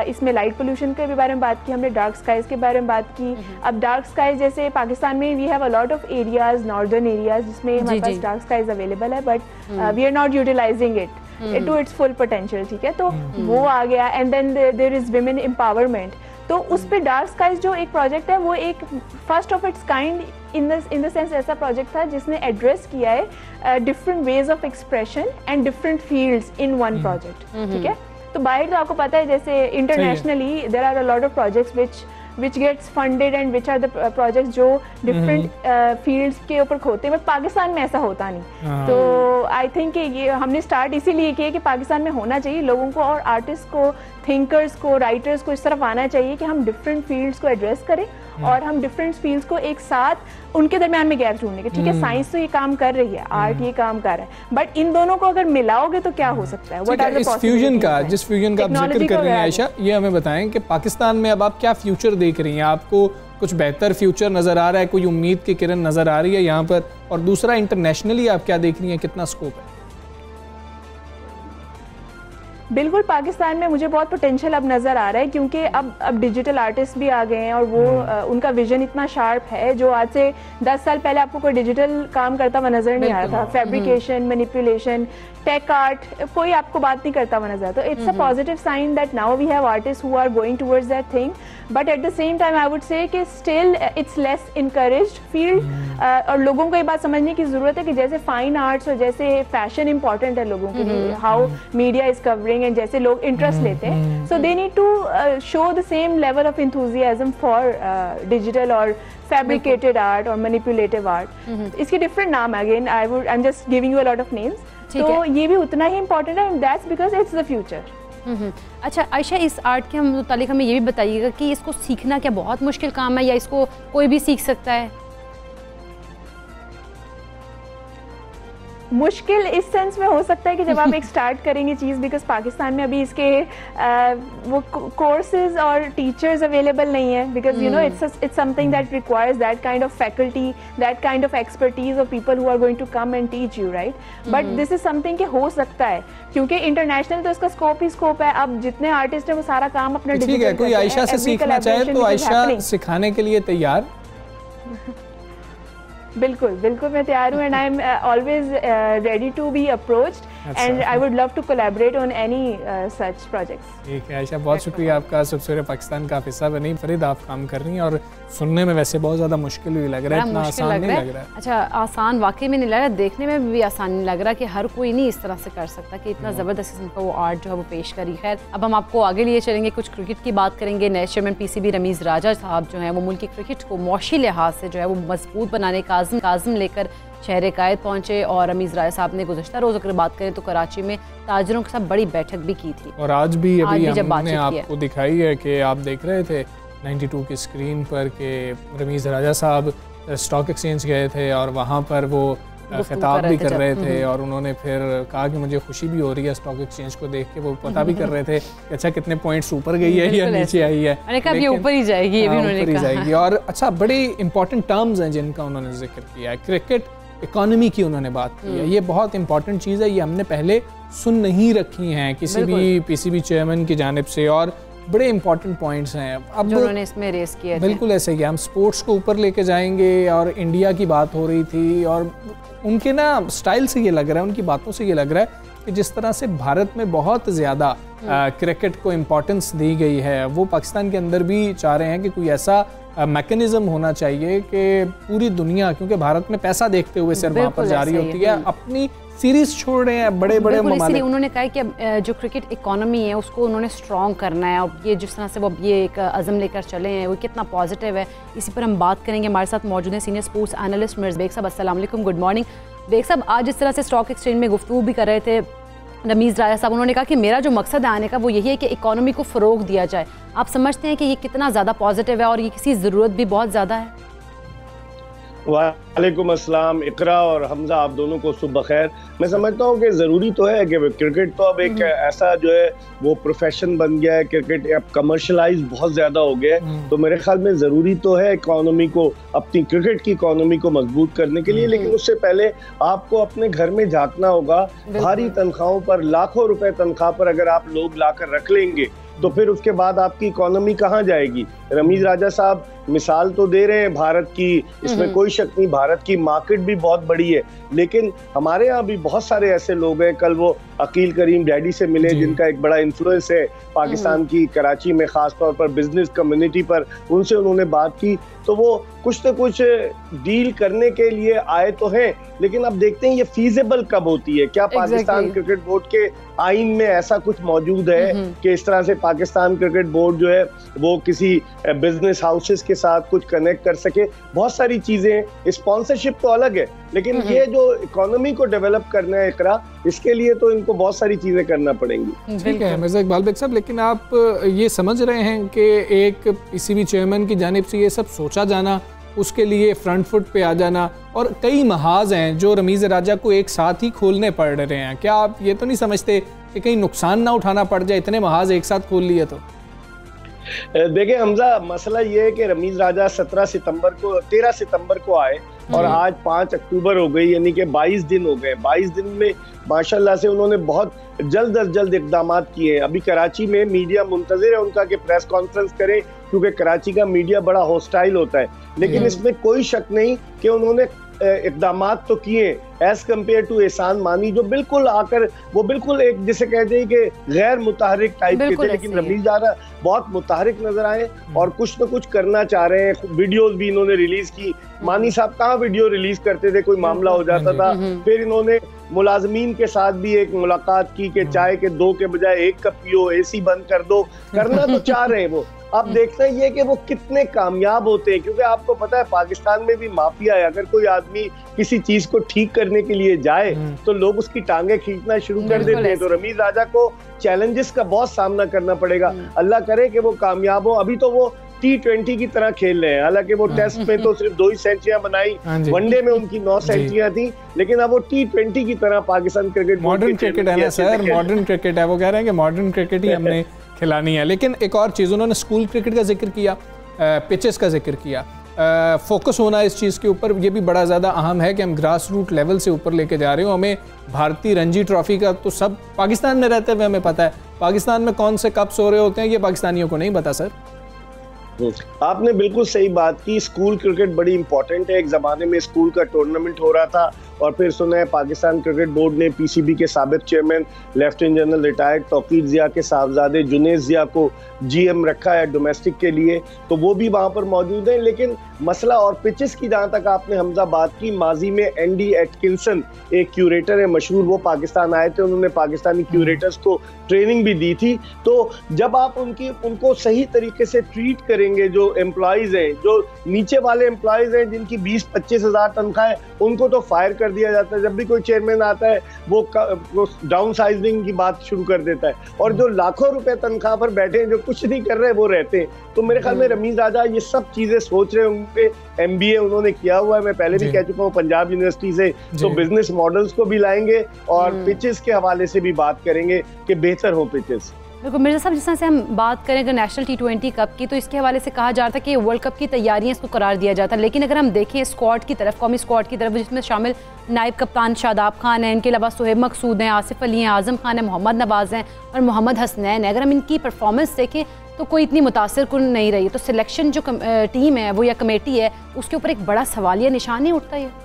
इसमें light pollution के भी बारे में बात की, हमने dark skies के बारे में बात की. अब dark skies जैसे पाकिस्तान में we have a lot of areas, northern areas जिसमें हमारे पास dark skies available है, but we are not utilizing it to its full potential. ठीक है, तो वो आ गया. And then there is women empowerment. तो उस पे डार्क स्काइज जो एक प्रोजेक्ट है वो एक first of its kind in the sense ऐसा प्रोजेक्ट था जिसने एड्रेस किया है different ways of expression and different fields in one project. ठीक है, तो बाहर तो आपको पता है जैसे internationally there are a lot of projects which gets funded and which are the projects जो different fields के ऊपर होते हैं, बट पाकिस्तान में ऐसा होता नहीं. तो आई थिंक ये हमने स्टार्ट इसीलिए किया कि पाकिस्तान में होना चाहिए, लोगों को और आर्टिस्ट को, थिंकर्स को, राइटर्स को इस तरफ आना चाहिए कि हम डिफरेंट फील्ड्स को एड्रेस करें और हम डिफरेंट फील्ड्स को एक साथ उनके दरमियान में गैप ढूंढने के. ठीक है, साइंस तो ये काम कर रही है, आर्ट ये काम कर रहा है, बट इन दोनों को अगर मिलाओगे तो क्या हो सकता है? What are the possibilities? जिस फ्यूजन का आप जिक्र कर रही हैं आयशा, ये हमें बताएं कि पाकिस्तान में अब आप क्या फ्यूचर देख रही हैं? आपको कुछ बेहतर फ्यूचर नज़र आ रहा है, कोई उम्मीद की किरण नज़र आ रही है यहाँ पर? और दूसरा, इंटरनेशनली आप क्या देख रही हैं, कितना स्कोप है? बिल्कुल, पाकिस्तान में मुझे बहुत पोटेंशियल अब नज़र आ रहा है, क्योंकि अब डिजिटल आर्टिस्ट भी आ गए हैं और वो उनका विजन इतना शार्प है जो आज से 10 साल पहले आपको कोई डिजिटल काम करता हुआ नज़र नहीं आ रहा था. फैब्रिकेशन, मैनिपुलेशन, टेक आर्ट, कोई आपको बात नहीं करता हुआ नजर. तो it's a positive sign that now we have artist who are going towards that thing, but at the same time I would say कि still it's less encouraged field. और लोगों को ये बात समझने की ज़रूरत है कि जैसे फाइन आर्ट्स और जैसे फैशन इंपॉर्टेंट है लोगों के लिए, how media is covering and जैसे लोग इंटरेस्ट लेते हैं, so they need to show the same level of enthusiasm for digital और फैब्रिकेटेड आर्ट और मैनिपुलेटिव आर्ट. इसके डिफरेंट नाम है, again I am just giving you a lot of names. तो ये भी उतना ही इम्पोर्टेंट है, and that's because it's the future. अच्छा आयशा, इस आर्ट के मुतालिक हमें ये भी बताइएगा कि इसको सीखना क्या बहुत मुश्किल काम है या इसको कोई भी सीख सकता है? मुश्किल इस सेंस में हो सकता है कि जब आप एक स्टार्ट करेंगे चीज़, बिकॉज पाकिस्तान में अभी इसके वो कोर्सेज और टीचर्स अवेलेबल नहीं है, because you know it's something that requires that kind of faculty, that kind of expertise of people who are going to come and teach you, right? But this is something कि हो सकता है, क्योंकि international तो इसका scope ही scope है. अब जितने आर्टिस्ट हैं वो सारा काम अपना डिजिटल करते हैं. कोई आयशा से सीखना चाहे तो आयशा सिखाने के लिए तैयार? बिल्कुल बिल्कुल मैं तैयार हूँ, and I am always ready to be approached, and I would love to collaborate on any such projects. ठीक है आयशा, बहुत शुक्रिया आपका. सबसुरे पाकिस्तान का हिस्सा बनी फरीद आप काम कर रही हैं, और सुनने में वैसे बहुत ज़्यादा मुश्किल भी लग रहा है, इतना आसान नहीं लग रहा है. अच्छा, आसान वाकई में नहीं लग रहा, देखने में भी आसान नहीं लग रहा कि हर कोई नहीं इस तरह से कर सकता कि इतना ज़बरदस्त किस्म का वो आर्ट जो है वो पेश करी. खैर, अब हम आपको आगे लिए चलेंगे, कुछ क्रिकेट की बात करेंगे. नए चेयरमैन पीसीबी रमीज़ राजा साहब जो हैं वो मुल्क की क्रिकेट को मौशी लिहाज से जो है वो मजबूत बनाने का आज़म लेकर शहर कायद पहुंचे, और रमीज़ राजा साहब ने गुज़श्ता रोज़ अगर बात करें तो कराची में ताजरों के साथ बड़ी बैठक भी की थी, और आज भी हमने आपको दिखाई है कि आप देख रहे थे 92 की स्क्रीन पर कि रमीज़ राजा साहब स्टॉक एक्सचेंज गए थे और वहाँ पर वो खिताब भी कर रहे थे, और उन्होंने फिर कहा कि मुझे खुशी भी हो रही है स्टॉक एक्सचेंज को देख के. वो पता भी कर रहे थे कि अच्छा कितने पॉइंट्स ऊपर गई है या नीचे आई है. ये ऊपर ही जाएगी, ये भी उन्होंने कहा. और अच्छा, बड़ी इंपॉर्टेंट टर्म्स हैं जिनका उन्होंने जिक्र किया है. क्रिकेट इकोनॉमी की उन्होंने बात की है, ये बहुत इंपॉर्टेंट चीज़ है, ये हमने पहले सुन नहीं रखी हैं किसी भी पीसीबी चेयरमैन की जानिब से, और बड़े इंपॉर्टेंट पॉइंट्स हैं अब जो उन्होंने इसमें रेस किया. बिल्कुल ऐसे ही हम स्पोर्ट्स को ऊपर लेके जाएंगे, और इंडिया की बात हो रही थी, और उनके ना स्टाइल से ये लग रहा है, उनकी बातों से ये लग रहा है कि जिस तरह से भारत में बहुत ज़्यादा क्रिकेट को इम्पोर्टेंस दी गई है, वो पाकिस्तान के अंदर भी चाह रहे हैं कि कोई ऐसा मैकेनिज्म होना चाहिए कि पूरी दुनिया, क्योंकि भारत में पैसा देखते हुए सिर्फ वहाँ पर जारी होती है, अपनी सीरीज छोड़ रहे हैं बड़े बड़े ममालिक. उन्होंने कहा कि जो क्रिकेट इकोनॉमी है उसको उन्होंने स्ट्रॉन्ग करना है, और ये जिस तरह से वो ये एक अज़म लेकर चले हैं वो कितना पॉजिटिव है. इसी पर हम बात करेंगे. हमारे साथ मौजूद हैं सीनियर स्पोर्ट्स एनालिस्ट मिर्ज़ बेग साहब. अस्सलाम वालेकुम, गुड मॉर्निंग. बेग साहब, आज जिस तरह से स्टॉक एक्सचेंज में गुफ्तगू भी कर रहे थे रमीज़ राजा साहब, उन्होंने कहा कि मेरा जो मकसद है आने का वो यही है कि इकोनॉमी को फ़रोग दिया जाए. आप समझते हैं कि ये कितना ज़्यादा पॉजिटिव है और ये किसी ज़रूरत भी बहुत ज़्यादा है? वालेकुम अस्सलाम। इकरा और हमजा, आप दोनों को सुबह खैर। मैं समझता हूँ कि ज़रूरी तो है कि क्रिकेट तो अब एक ऐसा जो है वो प्रोफेशन बन गया है, क्रिकेट अब कमर्शलाइज बहुत ज़्यादा हो गया है, तो मेरे ख्याल में ज़रूरी तो है इकोनॉमी को, अपनी क्रिकेट की इकोनॉमी को मजबूत करने के लिए, लेकिन उससे पहले आपको अपने घर में झांकना होगा। भारी तनख्वाहों पर, लाखों रुपए तनख्वाह पर अगर आप लोग लाकर रख लेंगे तो फिर उसके बाद आपकी इकोनॉमी कहाँ जाएगी? रमीज राजा साहब मिसाल तो दे रहे हैं भारत की, इसमें कोई शक नहीं, भारत की मार्केट भी बहुत बड़ी है, लेकिन हमारे यहाँ भी बहुत सारे ऐसे लोग हैं। कल वो अकील करीम डैडी से मिले जिनका एक बड़ा इन्फ्लुएंस है पाकिस्तान की कराची में, खास तौर पर बिजनेस कम्युनिटी पर, उनसे उन्होंने बात की तो वो कुछ न कुछ डील करने के लिए आए तो हैं, लेकिन अब देखते हैं ये फीजेबल कब होती है। क्या पाकिस्तान क्रिकेट बोर्ड के आइन में ऐसा कुछ मौजूद है कि इस तरह से पाकिस्तान क्रिकेट बोर्ड जो है वो किसी बिजनेस हाउसेस के साथ कुछ कनेक्ट कर सके? बहुत सारी चीजें, स्पॉन्सरशिप तो अलग है, लेकिन ये जो इकोनॉमी को डेवलप करना है इकरा, इसके लिए तो इनको बहुत सारी चीजें करना पड़ेंगी। ठीक है मिर्जा इकबाल बेग साहब, लेकिन आप ये समझ रहे हैं कि एक पीसीबी चेयरमैन की जानिब से ये सब सोचा जाना, उसके लिए फ्रंट फुट पे आ जाना, और कई महाज हैं जो रमीज राजा को एक साथ ही खोलने पड़ रहे हैं, क्या आप ये तो नहीं समझते कि कहीं नुकसान ना उठाना पड़ जाए, इतने महाज एक साथ खोल लिए तो? देखिए हमजा, मसला ये है कि रमीज राजा 13 सितंबर को आए और आज 5 अक्टूबर हो गई, यानी कि 22 दिन हो गए। 22 दिन में माशाल्लाह से उन्होंने बहुत जल्द अज जल्द इकदाम किए हैं। अभी कराची में मीडिया मुंतजिर है उनका कि प्रेस कॉन्फ्रेंस करें, क्योंकि कराची का मीडिया बड़ा हॉस्टाइल होता है, लेकिन इसमें कोई शक नहीं कि उन्होंने इकदाम तो किए एज कम्पेयर टू एहसान मानी, जो बिल्कुल आकर वो बिल्कुल एक जिसे कह जाए कि गैर मुतहरिक टाइप के थे, लेकिन रमीज राजा बहुत मुतहरिक नजर आए और कुछ न कुछ करना चाह रहे हैं। वीडियोस भी इन्होंने रिलीज की। मानी साहब कहाँ वीडियो रिलीज करते थे, कोई मामला हो जाता था। फिर इन्होंने मुलाजमीन के साथ भी एक मुलाकात की कि चाय के 2 के बजाय 1 कप पियो, एसी बंद कर दो, करना तो चाह रहे हैं वो। अब देखते हैं ये कि वो कितने कामयाब होते हैं, क्योंकि आपको पता है पाकिस्तान में भी माफिया है। अगर कोई आदमी किसी चीज को ठीक करने के लिए जाए तो लोग उसकी टांगे खींचना शुरू कर देते हैं। तो रमीज राजा को चैलेंजेस का बहुत सामना करना पड़ेगा। अल्लाह करे कि वो कामयाब हो। अभी तो वो T20 की तरह खेल रहे हैं, हालांकि वो टेस्ट में तो सिर्फ 2 ही सेंचुरियां बनाई, वनडे में उनकी 9 सेंचुरियां थी, लेकिन अब वो T20 की तरह पाकिस्तान क्रिकेट मॉडर्न क्रिकेट है ना सर, मॉडर्न क्रिकेट है। वो कह रहे हैं कि मॉडर्न क्रिकेट ही हमने खिलानी है। लेकिन एक और चीज़, उन्होंने स्कूल क्रिकेट का जिक्र किया, पिचेस का जिक्र किया, फोकस होना इस चीज़ के ऊपर ये भी बड़ा ज़्यादा अहम है कि हम ग्रास रूट लेवल से ऊपर लेके जा रहे हो। हमें भारतीय रणजी ट्रॉफी का तो सब पाकिस्तान में रहते हुए हमें पता है, पाकिस्तान में कौन से कप्स हो रहे होते हैं ये पाकिस्तानियों को नहीं पता सर। आपने बिल्कुल सही बात की। स्कूल क्रिकेट बड़ी इंपॉर्टेंट है। एक ज़माने में स्कूल का टूर्नामेंट हो रहा था और फिर सुना है पाकिस्तान क्रिकेट बोर्ड ने पीसीबी के साबिक chairman lieutenant general retired Tauqeer Zia के साहबजादे जुनेद ज़िया को जीएम रखा है डोमेस्टिक के लिए, तो वो भी वहाँ पर मौजूद हैं। लेकिन मसला और पिचेस की जहाँ तक आपने हमजा बात की, माजी में एंडी एटकिंसन एक क्यूरेटर है मशहूर, वो पाकिस्तान आए थे, उन्होंने पाकिस्तानी क्यूरेटर्स को ट्रेनिंग भी दी थी। तो जब आप उनको सही तरीके से ट्रीट करेंगे, जो एम्प्लॉयज हैं, जो नीचे वाले एम्प्लॉयज हैं जिनकी 20-25 हज़ार तनख्वाह है, उनको तो फायर कर दिया जाता है। जब भी कोई चेयरमैन आता है वो डाउन साइजिंग की बात शुरू कर देता है, और जो लाखों रुपए तनख्वाह पर बैठे हैं, जो कुछ नहीं कर रहे वो रहते हैं। तो मेरे ख्याल में रमीज राजा ये सब चीजें सोच रहे होंगे। MBA उन्होंने किया हुआ है, मैं पहले भी कह चुका हूँ पंजाब यूनिवर्सिटी से, तो बिजनेस मॉडल्स को भी लाएंगे और पिचेस के हवाले से भी बात करेंगे कि बेहतर हो पिचेस। बिल्कुल मिर्जा साहब, जिस तरह से हम बात करें अगर नेशनल T20 कप की, तो इसके हवाले से कहा जा रहा था कि वर्ल्ड कप की तैयारियां इसको करार दिया जाता है। लेकिन अगर हम देखें स्क्वाड की तरफ, कौमी स्क्वाड की तरफ, जिसमें शामिल नायब कप्तान शादाब खान हैं, इनके अलावा सुहेब मकसूद हैं, आसिफ अली हैं, आजम खान है, मोहम्मद नवाज हैं और मोहम्मद हसनैन है, अगर हम इनकी परफॉर्मेंस देखें तो कोई इतनी मुतासिर कुन नहीं रही। तो सिलेक्शन जो टीम है वो या कमेटी है, उसके ऊपर एक बड़ा सवालिया निशान नहीं उठता है।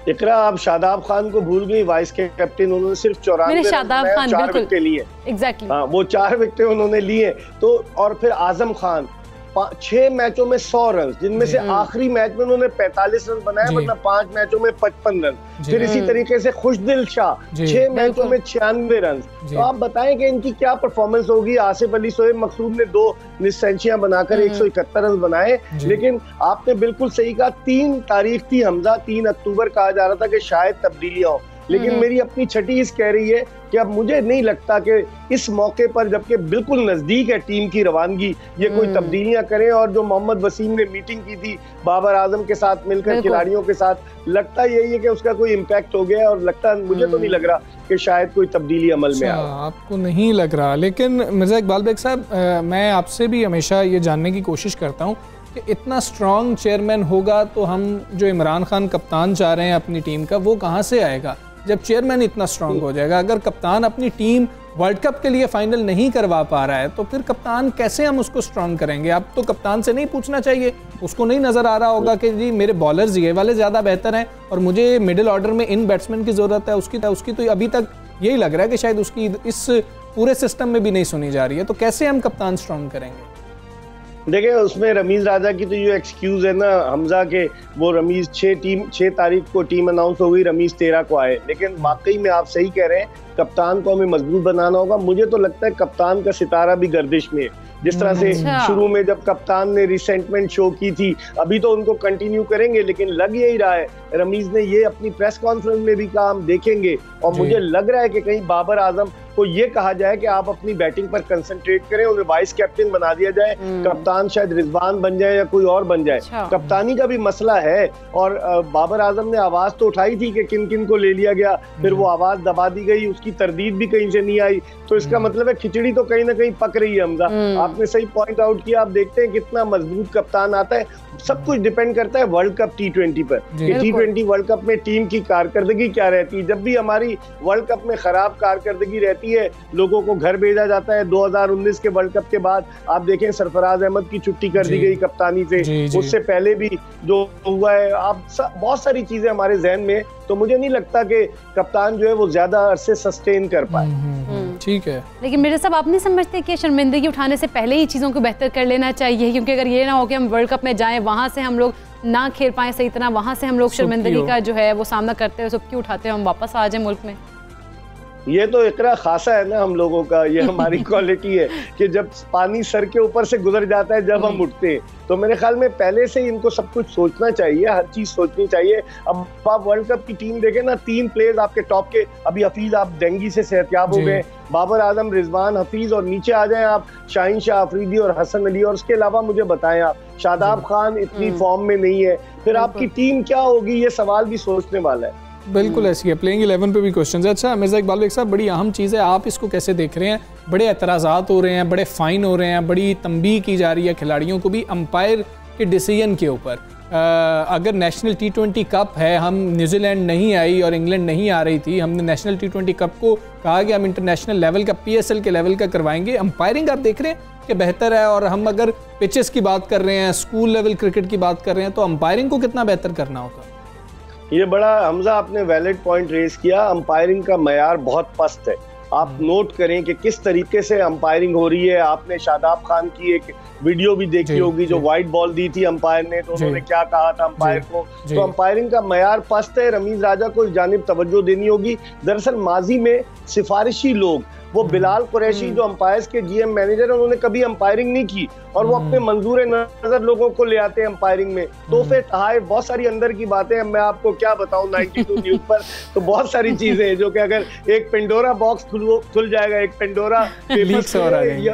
इकरा, आप शादाब खान को भूल गई, वाइस कैप्टन। उन्होंने सिर्फ 4 विकेट लिए। एग्जैक्टली, हाँ, वो 4 विकेटें उन्होंने लिए। तो और फिर आजम खान 6 मैचों में 100 रन, जिनमें से आखिरी मैच में उन्होंने 45 रन बनाए, वरना 5 मैचों में 55 रन। फिर इसी तरीके से खुशदिल शाह 6 मैचों में 96 रन। तो आप बताएं कि इनकी क्या परफॉर्मेंस होगी। आसिफ अली, सोहेब मकसूद ने 2 सेंचुरियां बनाकर 171 रन बनाए। लेकिन आपने बिल्कुल सही कहा, 3 तारीख थी हमजा, 3 अक्टूबर कहा जा रहा था कि शायद तब्दीलियां हो। लेकिन मेरी अपनी छठी हिस्स कह रही है कि अब मुझे नहीं लगता कि इस मौके पर, जबकि बिल्कुल नजदीक है टीम की रवानगी, ये कोई तब्दीलियां करें। और जो मोहम्मद वसीम ने मीटिंग की थी बाबर आजम के साथ मिलकर खिलाड़ियों के साथ, लगता यही है कि उसका कोई इम्पैक्ट हो गया, और लगता मुझे तो नहीं लग रहा कि शायद कोई तब्दीली अमल में आए। आपको नहीं लग रहा, लेकिन मिर्ज़ा इकबाल बेग साहब, मैं आपसे भी हमेशा ये जानने की कोशिश करता हूँ कि इतना स्ट्रॉन्ग चेयरमैन होगा तो हम जो इमरान खान कप्तान चाह रहे हैं अपनी टीम का, वो कहाँ से आएगा जब चेयरमैन इतना स्ट्रॉन्ग हो जाएगा? अगर कप्तान अपनी टीम वर्ल्ड कप के लिए फाइनल नहीं करवा पा रहा है तो फिर कप्तान कैसे हम उसको स्ट्रॉन्ग करेंगे? अब तो कप्तान से नहीं पूछना चाहिए, उसको नहीं नज़र आ रहा होगा कि जी मेरे बॉलर्स ये वाले ज़्यादा बेहतर हैं और मुझे मिडिल ऑर्डर में इन बैट्समैन की ज़रूरत है, उसकी तो अभी तक यही लग रहा है कि शायद उसकी इस पूरे सिस्टम में भी नहीं सुनी जा रही है। तो कैसे हम कप्तान स्ट्रॉन्ग करेंगे? देखिए, उसमें रमीज राजा की तो ये एक्सक्यूज है ना हमजा के, वो रमीज 6 तारीख को टीम अनाउंस हो गई, रमीज 13 को आए। लेकिन वाकई में आप सही कह रहे हैं, कप्तान को हमें मजबूत बनाना होगा। मुझे तो लगता है कप्तान का सितारा भी गर्दिश में है। जिस तरह से शुरू में जब कप्तान ने रिसेंटमेंट शो की थी, अभी तो उनको कंटिन्यू करेंगे, लेकिन लग यही रहा है रमीज ने ये अपनी प्रेस कॉन्फ्रेंस में भी कहा, हम देखेंगे। और मुझे लग रहा है कि कहीं बाबर आजम को ये कहा जाए कि आप अपनी बैटिंग पर कंसंट्रेट करें, उन्हें वाइस कैप्टन बना दिया जाए, कप्तान शायद रिजवान बन जाए या कोई और बन जाए। कप्तानी का भी मसला है। और बाबर आजम ने आवाज तो उठाई थी कि किन किन को ले लिया गया, फिर वो आवाज दबा दी गई, उसकी तरदीद भी कहीं से नहीं आई। तो इसका मतलब है खिचड़ी तो कहीं ना कहीं पक रही है। हमजा, आपने सही पॉइंट आउट किया। आप देखते हैं कितना मजबूत कप्तान आता है। सब कुछ डिपेंड करता है वर्ल्ड कप T20 पर कि T20 वर्ल्ड कप में टीम की कारकर्दगी क्या रहती है। जब भी हमारी वर्ल्ड कप में खराब कारकर्दगी रहती है, लोगों को घर भेजा जाता है। 2019 के वर्ल्ड कप के बाद आप देखें, सरफराज अहमद की छुट्टी कर दी गई कप्तानी से। उससे पहले भी जो हुआ है, आप बहुत सारी चीजें हमारे जहन में। तो मुझे नहीं लगता कि कप्तान जो है वो ज्यादा अरसे सस्टेन कर पाए। ठीक है, लेकिन मेरे साहब, आप नहीं समझते कि शर्मिंदगी उठाने से पहले ही चीज़ों को बेहतर कर लेना चाहिए? क्योंकि अगर ये ना हो कि हम वर्ल्ड कप में जाएं, वहाँ से हम लोग ना खेल पाएं सही तरह, वहाँ से हम लोग शर्मिंदगी का जो है वो सामना करते हुए सुबकी उठाते हुए हम वापस आ जाए मुल्क में। ये तो इकरा खासा है ना हम लोगों का, ये हमारी क्वालिटी है कि जब पानी सर के ऊपर से गुजर जाता है जब हम उठते हैं। तो मेरे ख्याल में पहले से ही इनको सब कुछ सोचना चाहिए, हर चीज सोचनी चाहिए। अब आप वर्ल्ड कप की टीम देखें ना, 3 प्लेयर्स आपके टॉप के, अभी हफीज आप डेंगू से सेहतयाब हो गए, बाबर आजम, रिजवान, हफीज, और नीचे आ जाएं आप शाहीन शाह अफरीदी और हसन अली। और उसके अलावा मुझे बताएं आप, शादाब खान इतनी फॉर्म में नहीं है, फिर आपकी टीम क्या होगी? ये सवाल भी सोचने वाला है। बिल्कुल ऐसी है। प्लेइंग 11 पे भी क्वेश्चन है। अच्छा मिर्ज़ा इकबाल बेग साहब, बड़ी अहम चीज़ है, आप इसको कैसे देख रहे हैं? बड़े एतराज़ात हो रहे हैं, बड़े फ़ाइन हो रहे हैं, बड़ी तंबीह की जा रही है खिलाड़ियों को भी अंपायर के डिसीजन के ऊपर। अगर नेशनल T20 कप है, हम न्यूजीलैंड नहीं आई और इंग्लैंड नहीं आ रही थी, हमने नेशनल T20 कप को कहा कि हम इंटरनेशनल लेवल का, PSL के लेवल का करवाएंगे। अंपायरिंग आप देख रहे हैं कि बेहतर है। और हम अगर पिचेस की बात कर रहे हैं, स्कूल लेवल क्रिकेट की बात कर रहे हैं, तो अंपायरिंग को कितना बेहतर करना होगा? ये बड़ा हमजा आपने वैलिड पॉइंट रेज किया। अंपायरिंग का मयार बहुत पस्त है। आप नोट करें कि किस तरीके से अंपायरिंग हो रही है। आपने शादाब खान की एक वीडियो भी देखी होगी, जो वाइट बॉल दी थी अंपायर ने, तो उन्होंने क्या कहा था अंपायर को। तो अंपायरिंग का मयार पस्त है। रमीज राजा को इस जानिब तवज्जो देनी होगी। दरअसल माजी में सिफारिशी लोग, वो बिलाल कुरैशी जो अंपायर्स के GM मैनेजर है, उन्होंने कभी अंपायरिंग नहीं की, और वो अपने मंजूर नजर लोगों को ले आते हैं अंपायरिंग में। तो फिर बहुत सारी अंदर की बातें मैं आपको क्या बताऊं 92 न्यूज पर। तो बहुत सारी चीजें हैं जो कि अगर एक पेंडोरा बॉक्स खुल जाएगा, एक पेंडोरा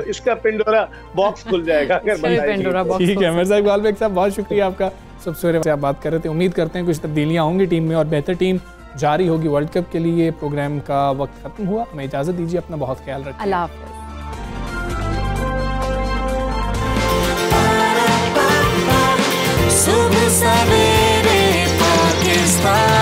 इसका पेंडोरा बॉक्स खुल जाएगा। ठीक है मिर्ज़ा इकबाल बेग साहब, बहुत शुक्रिया आपका। सबसे से आप बात कर रहे थे। उम्मीद करते हैं कुछ तब्दीलियाँ होंगी टीम में और बेहतर टीम जारी होगी वर्ल्ड कप के लिए। प्रोग्राम का वक्त खत्म हुआ, हमें इजाजत दीजिए, अपना बहुत ख्याल रखिए। अल्लाह हाफ़िज़। सुबह सवेरे पाकिस्तान।